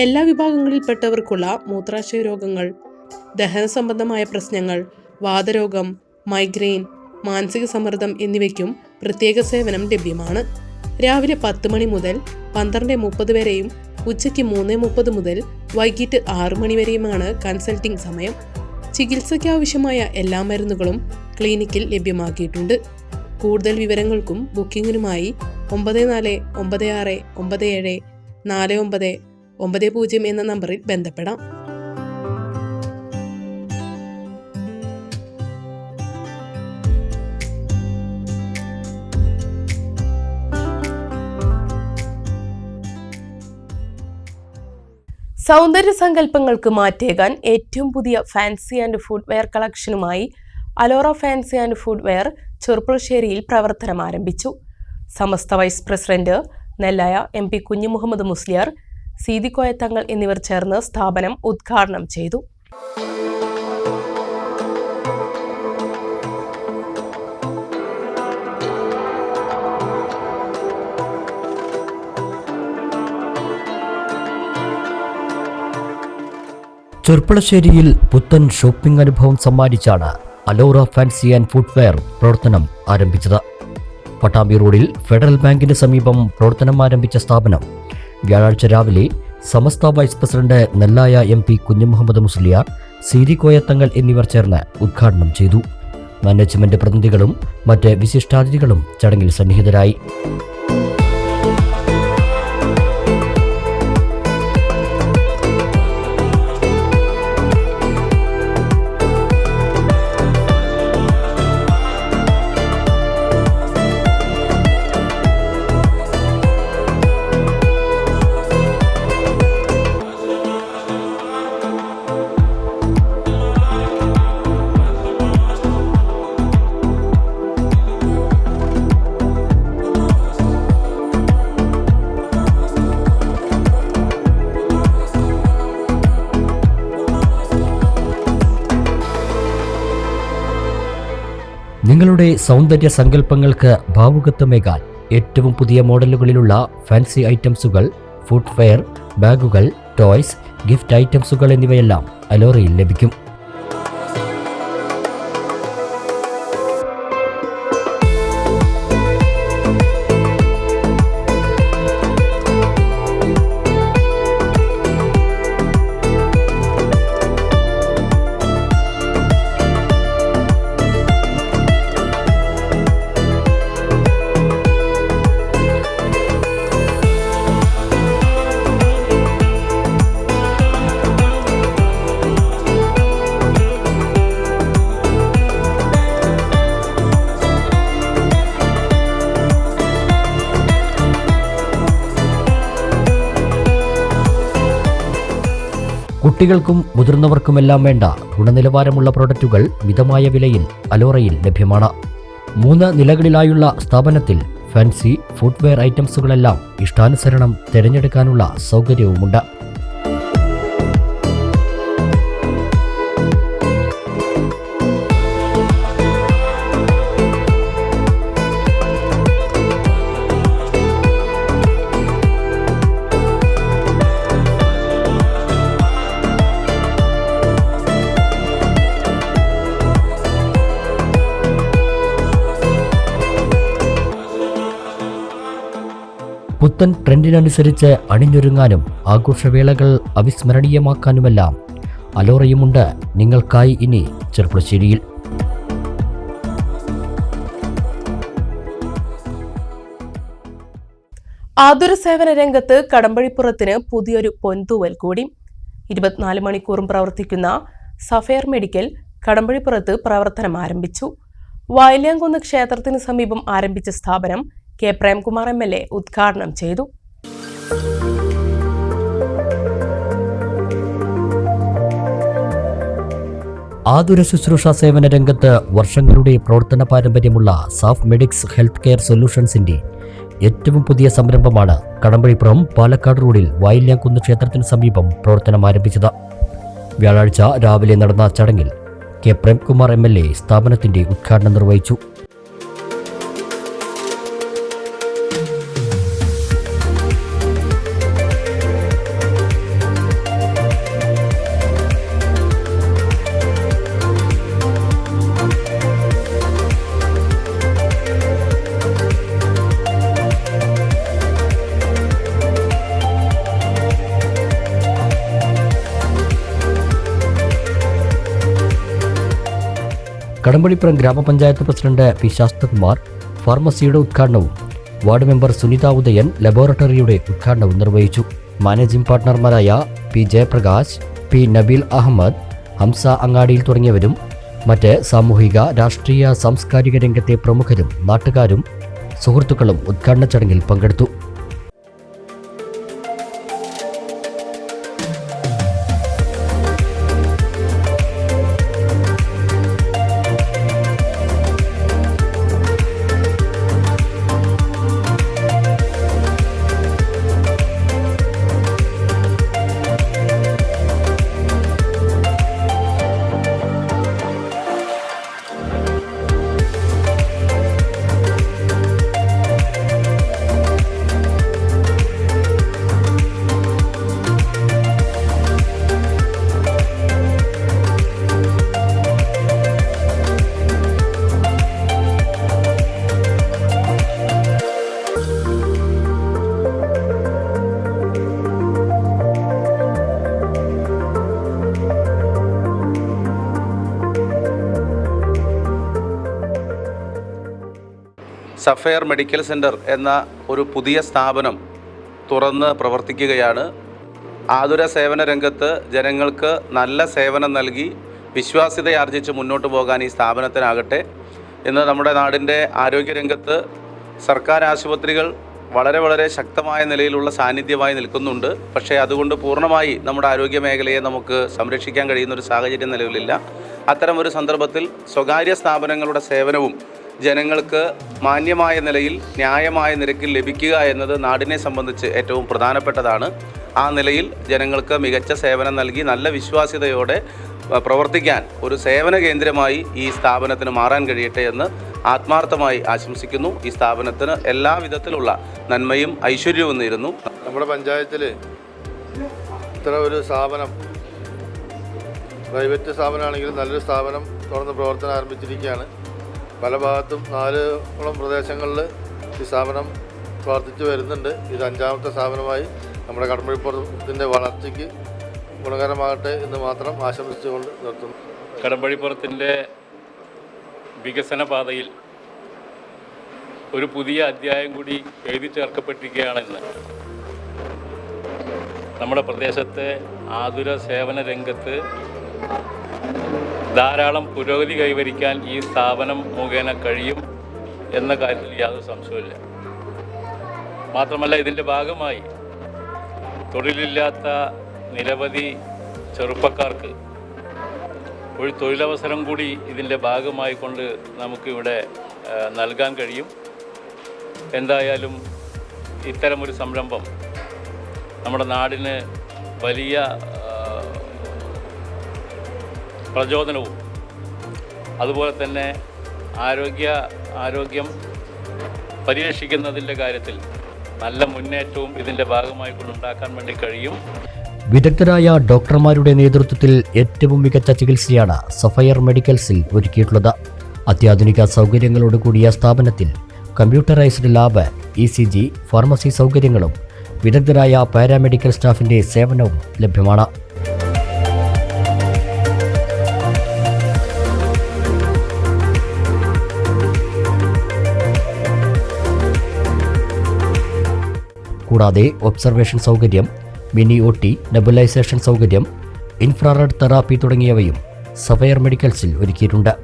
എല്ലാ വിഭാഗങ്ങളിൽപ്പെട്ടവർക്കുള്ള മൂത്രാശയ രോഗങ്ങൾ, ദഹന സംബന്ധമായ പ്രശ്നങ്ങൾ, വാതരോഗം, മൈഗ്രെയിൻ, മാനസിക സമ്മർദ്ദം എന്നിവയ്ക്കും പ്രത്യേക സേവനം ലഭ്യമാണ്. രാവിലെ 10 മണി മുതൽ 12:30 വരെയും ഉച്ചയ്ക്ക് 3:30 മുതൽ വൈകിട്ട് 6 മണി വരെയുമാണ് കൺസൾട്ടിംഗ് സമയം. ചികിത്സയ്ക്കാവശ്യമായ എല്ലാ മരുന്നുകളും ക്ലിനിക്കിൽ ലഭ്യമാക്കിയിട്ടുണ്ട്. കൂടുതൽ വിവരങ്ങൾക്കും ബുക്കിങ്ങിനുമായി 9496974990 എന്ന നമ്പറിൽ ബന്ധപ്പെടാം. സൗന്ദര്യ സങ്കല്പങ്ങൾക്ക് മാറ്റേകാൻ ഏറ്റവും പുതിയ ഫാൻസി ആൻഡ് ഫുഡ്വെയർ കളക്ഷനുമായി അലോറ ഫാൻസി ആൻഡ് ഫുഡ്വെയർ ചെറുപ്പുളശ്ശേരിയിൽ പ്രവർത്തനം ആരംഭിച്ചു. Samastha vice president Nellaya MP Kunhumuhammed Musliyar, Seethikoya Thangal എന്നിവർ ചേർന്ന് സ്ഥാപനം ഉദ്ഘാടനം ചെയ്തു. ചെർപ്പളശ്ശേരിയിൽ പുത്തൻ ഷോപ്പിംഗ് അനുഭവം സമ്മാനിച്ചാണ് അലോറ ഫാൻസി ആൻഡ് ഫുഡ്വെയർ പ്രവർത്തനം ആരംഭിച്ചത്. പട്ടാമ്പി റോഡിൽ ഫെഡറൽ ബാങ്കിന് സമീപം പ്രവർത്തനം ആരംഭിച്ച സ്ഥാപനം വ്യാഴാഴ്ച രാവിലെ Samastha vice president Nellaya MP Kunhumuhammed Musliyar, Seethikoya Thangal എന്നിവർ ചേർന്ന് ഉദ്ഘാടനം ചെയ്തു. മാനേജ്മെന്റ് പ്രതിനിധികളും മറ്റ് വിശിഷ്ടാതിഥികളും ചടങ്ങിൽ സന്നിഹിതരായി. നിങ്ങളുടെ സൗന്ദര്യ സങ്കല്പങ്ങൾക്ക് ഭാവുകത്വമേകാൻ ഏറ്റവും പുതിയ മോഡലുകളിലുള്ള ഫാൻസി ഐറ്റംസുകൾ, ഫുഡ്വെയർ, ബാഗുകൾ, ടോയ്സ്, ഗിഫ്റ്റ് ഐറ്റംസുകൾ എന്നിവയെല്ലാം അലോറയിൽ ലഭിക്കും. കുട്ടികൾക്കും മുതിർന്നവർക്കുമെല്ലാം വേണ്ട ഗുണനിലവാരമുള്ള പ്രോഡക്റ്റുകൾ മിതമായ വിലയിൽ അലോറയിൽ ലഭ്യമാണ്. 3 നിലകളിലായുള്ള സ്ഥാപനത്തിൽ ഫാൻസി ഫുഡ്വെയർ ഐറ്റംസുകളെല്ലാം ഇഷ്ടാനുസരണം തിരഞ്ഞെടുക്കാനുള്ള സൗകര്യവുമുണ്ട്. പുത്തൻ ട്രെൻഡിനനുസരിച്ച് അണിഞ്ഞൊരുങ്ങാനും ആഘോഷവേളകൾ അവിസ്മരണീയമാക്കാനുമെല്ലാം അലോറയുമുണ്ട് നിങ്ങൾക്കായി ഇനി ചെർപ്പുളശ്ശേരിയിൽ. ആതുര സേവന രംഗത്ത് കടമ്പഴിപ്പുറത്തിന് പുതിയൊരു പൊൻതൂവൽ കൂടി. 24 മണിക്കൂറും പ്രവർത്തിക്കുന്ന സഫയർ മെഡിക്കൽ കടമ്പഴിപ്പുറത്ത് പ്രവർത്തനം ആരംഭിച്ചു. വായില്യാംകുന്ന് ക്ഷേത്രത്തിന് സമീപം ആരംഭിച്ച സ്ഥാപനം K. പ്രേംകുമാർ MLA ഉദ്ഘാടനം ചെയ്തു. ആതുര ശുശ്രൂഷ സേവന രംഗത്ത് വർഷങ്ങളുടെ പ്രവർത്തന പാരമ്പര്യമുള്ള സാഫ് മെഡിക്സ് ഹെൽത്ത് കെയർ സൊല്യൂഷൻസിന്റെ ഏറ്റവും പുതിയ സംരംഭമാണ് കടമ്പഴിപ്പുറം പാലക്കാട് റോഡിൽ വായില്യാംകുന്ന് ക്ഷേത്രത്തിന് സമീപം പ്രവർത്തനം ആരംഭിച്ചത്. വ്യാഴാഴ്ച രാവിലെ നടന്ന ചടങ്ങിൽ കെ പ്രേംകുമാർ MLA സ്ഥാപനത്തിന്റെ ഉദ്ഘാടനം നിർവഹിച്ചു. കടമ്പഴിപ്പുറം ഗ്രാമപഞ്ചായത്ത് പ്രസിഡന്റ് പി ശാസ്ത്രകുമാർ ഫാർമസിയുടെ ഉദ്ഘാടനവും വാർഡ് മെമ്പർ സുനിത ഉദയൻ ലബോറട്ടറിയുടെ ഉദ്ഘാടനവും നിർവഹിച്ചു. മാനേജിംഗ് പാർട്ണർമാരായ പി ജയപ്രകാശ്, പി നബീൽ അഹമ്മദ്, ഹംസ അങ്ങാടിയിൽ തുടങ്ങിയവരും മറ്റ് സാമൂഹിക, രാഷ്ട്രീയ, സാംസ്കാരിക രംഗത്തെ പ്രമുഖരും നാട്ടുകാരും സുഹൃത്തുക്കളും ഉദ്ഘാടന ചടങ്ങിൽ പങ്കെടുത്തു. സഫയർ മെഡിക്കൽ സെൻറ്റർ എന്ന ഒരു പുതിയ സ്ഥാപനം തുറന്ന് പ്രവർത്തിക്കുകയാണ്. ആതുര സേവന രംഗത്ത് ജനങ്ങൾക്ക് നല്ല സേവനം നൽകി വിശ്വാസ്യതയാർജിച്ച് മുന്നോട്ട് പോകാൻ ഈ സ്ഥാപനത്തിനാകട്ടെ. ഇന്ന് നമ്മുടെ നാടിൻ്റെ ആരോഗ്യരംഗത്ത് സർക്കാർ ആശുപത്രികൾ വളരെ ശക്തമായ നിലയിലുള്ള സാന്നിധ്യമായി നിൽക്കുന്നുണ്ട്. പക്ഷേ അതുകൊണ്ട് പൂർണ്ണമായി നമ്മുടെ ആരോഗ്യ മേഖലയെ നമുക്ക് സംരക്ഷിക്കാൻ കഴിയുന്നൊരു സാഹചര്യം നിലവിലില്ല. അത്തരമൊരു സന്ദർഭത്തിൽ സ്വകാര്യ സ്ഥാപനങ്ങളുടെ സേവനവും ജനങ്ങൾക്ക് മാന്യമായ നിലയിൽ ന്യായമായ നിരക്കിൽ ലഭിക്കുക എന്നത് നാടിനെ സംബന്ധിച്ച് ഏറ്റവും പ്രധാനപ്പെട്ടതാണ്. ആ നിലയിൽ ജനങ്ങൾക്ക് മികച്ച സേവനം നൽകി നല്ല വിശ്വാസ്യതയോടെ പ്രവർത്തിക്കാൻ ഒരു സേവന കേന്ദ്രമായി ഈ സ്ഥാപനത്തിന് മാറാൻ കഴിയട്ടെ എന്ന് ആത്മാർത്ഥമായി ആശംസിക്കുന്നു. ഈ സ്ഥാപനത്തിന് എല്ലാ വിധത്തിലുള്ള നന്മയും ഐശ്വര്യവും നേരുന്നു. നമ്മുടെ പഞ്ചായത്തിൽ ഇത്ര ഒരു സ്ഥാപനം, പ്രൈവറ്റ് സ്ഥാപനമാണെങ്കിലും നല്ലൊരു സ്ഥാപനം തുറന്ന് പ്രവർത്തനം ആരംഭിച്ചിരിക്കുകയാണ്. പല ഭാഗത്തും 4 പ്രദേശങ്ങളിൽ ഈ സ്ഥാപനം പ്രവർത്തിച്ചു വരുന്നുണ്ട്. ഇത് 5ാമത്തെ സ്ഥാപനമായി നമ്മുടെ കടമ്പഴിപ്പുറത്തിൻ്റെ വളർച്ചയ്ക്ക് ഗുണകരമാകട്ടെ എന്ന് മാത്രം ആശംസിച്ചുകൊണ്ട് നിർത്തുന്നു. കടമ്പഴിപ്പുറത്തിൻ്റെ വികസന പാതയിൽ ഒരു പുതിയ അധ്യായം കൂടി എഴുതി ചേർക്കപ്പെട്ടിരിക്കുകയാണെന്ന് നമ്മുടെ പ്രദേശത്തെ ആതുര സേവന രംഗത്ത് ധാരാളം പുരോഗതി കൈവരിക്കാൻ ഈ സ്ഥാപനം മുഖേന കഴിയും എന്ന കാര്യത്തിൽ യാതൊരു സംശയമില്ല. മാത്രമല്ല, ഇതിൻ്റെ ഭാഗമായി തൊഴിലില്ലാത്ത നിരവധി ചെറുപ്പക്കാർക്ക് ഒരു തൊഴിലവസരം കൂടി ഇതിൻ്റെ ഭാഗമായി കൊണ്ട് നമുക്കിവിടെ നൽകാൻ കഴിയും. എന്തായാലും ഇത്തരമൊരു സംരംഭം നമ്മുടെ നാടിന് വലിയ പ്രചോദനവും അതുപോലെ തന്നെ ആരോഗ്യം പരിരക്ഷിക്കുന്നതിൻ്റെ കാര്യത്തിൽ നല്ല മുന്നേറ്റവും ഇതിൻ്റെ ഭാഗമായി കൊണ്ടുണ്ടാക്കാൻ വേണ്ടി കഴിയും. വിദഗ്ധരായ ഡോക്ടർമാരുടെ നേതൃത്വത്തിൽ ഏറ്റവും മികച്ച ചികിത്സയാണ് സഫയർ മെഡിക്കൽസിൽ ഒരുക്കിയിട്ടുള്ളത്. അത്യാധുനിക സൗകര്യങ്ങളോട് കൂടിയ സ്ഥാപനത്തിൽ കമ്പ്യൂട്ടറൈസ്ഡ് ലാബ്, ECG, ഫാർമസി സൗകര്യങ്ങളും വിദഗ്ധരായ പാരാമെഡിക്കൽ സ്റ്റാഫിൻ്റെ സേവനവും ലഭ്യമാണ്. കൂടാതെ ഒബ്സർവേഷൻ സൗകര്യം, മിനി OT, നെബുലൈസേഷൻ സൗകര്യം, ഇൻഫ്രാറെഡ് തെറാപ്പി തുടങ്ങിയവയും സഫയർ മെഡിക്കൽസിൽ ഒരുക്കിയിട്ടുണ്ട്.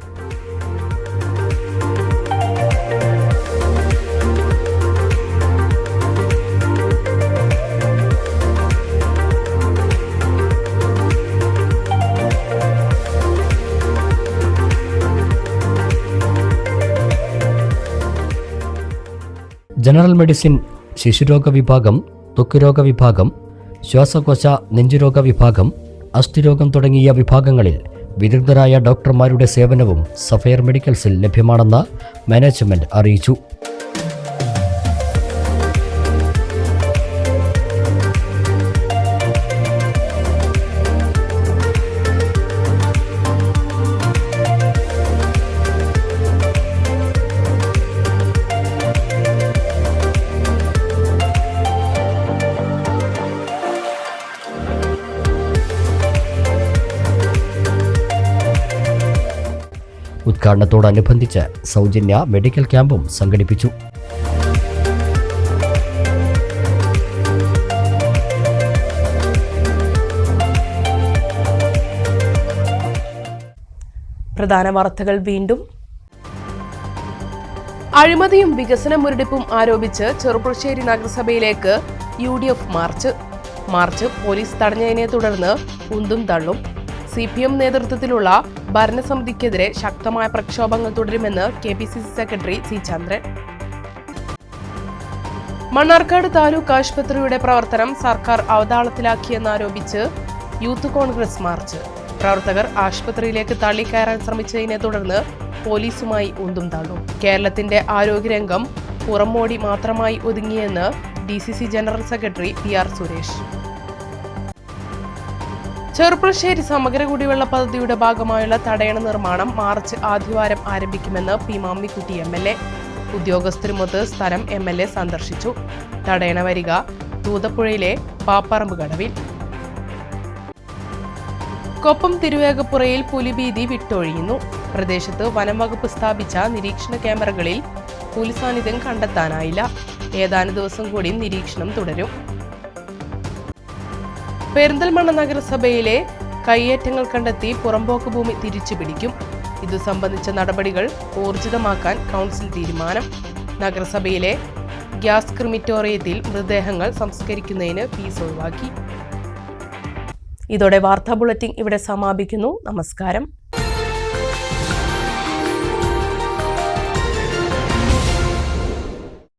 ജനറൽ മെഡിസിൻ, ശിശുരോഗ വിഭാഗം, ത്വക്കുരോഗ വിഭാഗം, ശ്വാസകോശ നെഞ്ചുരോഗ വിഭാഗം, അസ്ഥിരോഗം തുടങ്ങിയ വിഭാഗങ്ങളിൽ വിദഗ്ധരായ ഡോക്ടർമാരുടെ സേവനവും സഫയർ മെഡിക്കൽസിൽ ലഭ്യമാണെന്ന് മാനേജ്മെന്റ് അറിയിച്ചു. ഉദ്ഘാടനത്തോടനുബന്ധിച്ച് സൗജന്യ മെഡിക്കൽ ക്യാമ്പും സംഘടിപ്പിച്ചു. പ്രധാന വാർത്തകൾ വീണ്ടും. അഴിമതിയും വികസന മുരടിപ്പും ആരോപിച്ച് ചെറുപ്പുളശ്ശേരി നഗരസഭയിലേക്ക് UDF മാർച്ച് പോലീസ് തടഞ്ഞതിനെ തുടർന്ന് ഉന്തും തള്ളും. CPM നേതൃത്വത്തിലുള്ള ഭരണസമിതിക്കെതിരെ ശക്തമായ പ്രക്ഷോഭങ്ങൾ തുടരുമെന്ന് KPCC സെക്രട്ടറി C. ചന്ദ്രൻ. മണ്ണാർക്കാട് താലൂക്ക് ആശുപത്രിയുടെ പ്രവർത്തനം സർക്കാർ അവതാളത്തിലാക്കിയെന്നാരോപിച്ച് യൂത്ത് കോൺഗ്രസ് മാർച്ച്. പ്രവർത്തകർ ആശുപത്രിയിലേക്ക് തള്ളിക്കയറാൻ ശ്രമിച്ചതിനെ തുടർന്ന് പോലീസുമായി ഉന്തും തള്ളും. കേരളത്തിന്റെ ആരോഗ്യരംഗം പുറമോടി മാത്രമായി ഒതുങ്ങിയെന്ന് DCC general secretary PR Suresh. Cherpulassery സമഗ്ര കുടിവെള്ള പദ്ധതിയുടെ ഭാഗമായുള്ള തടയണ നിർമ്മാണം മാർച്ച് ആദ്യവാരം ആരംഭിക്കുമെന്ന് P. മാമ്മിക്കുട്ടി MLA. ഉദ്യോഗസ്ഥരുമൊത്ത് സ്ഥലം MLA സന്ദർശിച്ചു. തടയണ വരിക തൂതപ്പുഴയിലെ പാപ്പറമ്പ് കടവിൽ. കൊപ്പം തിരുവേഗപ്പുറയിൽ പുലിഭീതി വിട്ടൊഴിയുന്നു. പ്രദേശത്ത് വനം വകുപ്പ് സ്ഥാപിച്ച നിരീക്ഷണ ക്യാമറകളിൽ പുലി സാന്നിധ്യം കണ്ടെത്താനായില്ല. ഏതാനും ദിവസം കൂടി നിരീക്ഷണം തുടരും. പെരിന്തൽമണ്ണ നഗരസഭയിലെ കയ്യേറ്റങ്ങൾ കണ്ടെത്തി പുറമ്പോക്ക് ഭൂമി തിരിച്ചുപിടിക്കും. ഇതു സംബന്ധിച്ച നടപടികൾ ഊർജിതമാക്കാൻ കൗൺസിൽ തീരുമാനം. നഗരസഭയിലെ ഗ്യാസ് ക്രിമിറ്റോറിയത്തിൽ മൃതദേഹങ്ങൾ സംസ്കരിക്കുന്നതിന് ഫീസ് ഒഴിവാക്കി. ഇതോടെ വാർത്താ ബുള്ളറ്റിൻ ഇവിടെ സമാപിക്കുന്നു. നമസ്കാരം.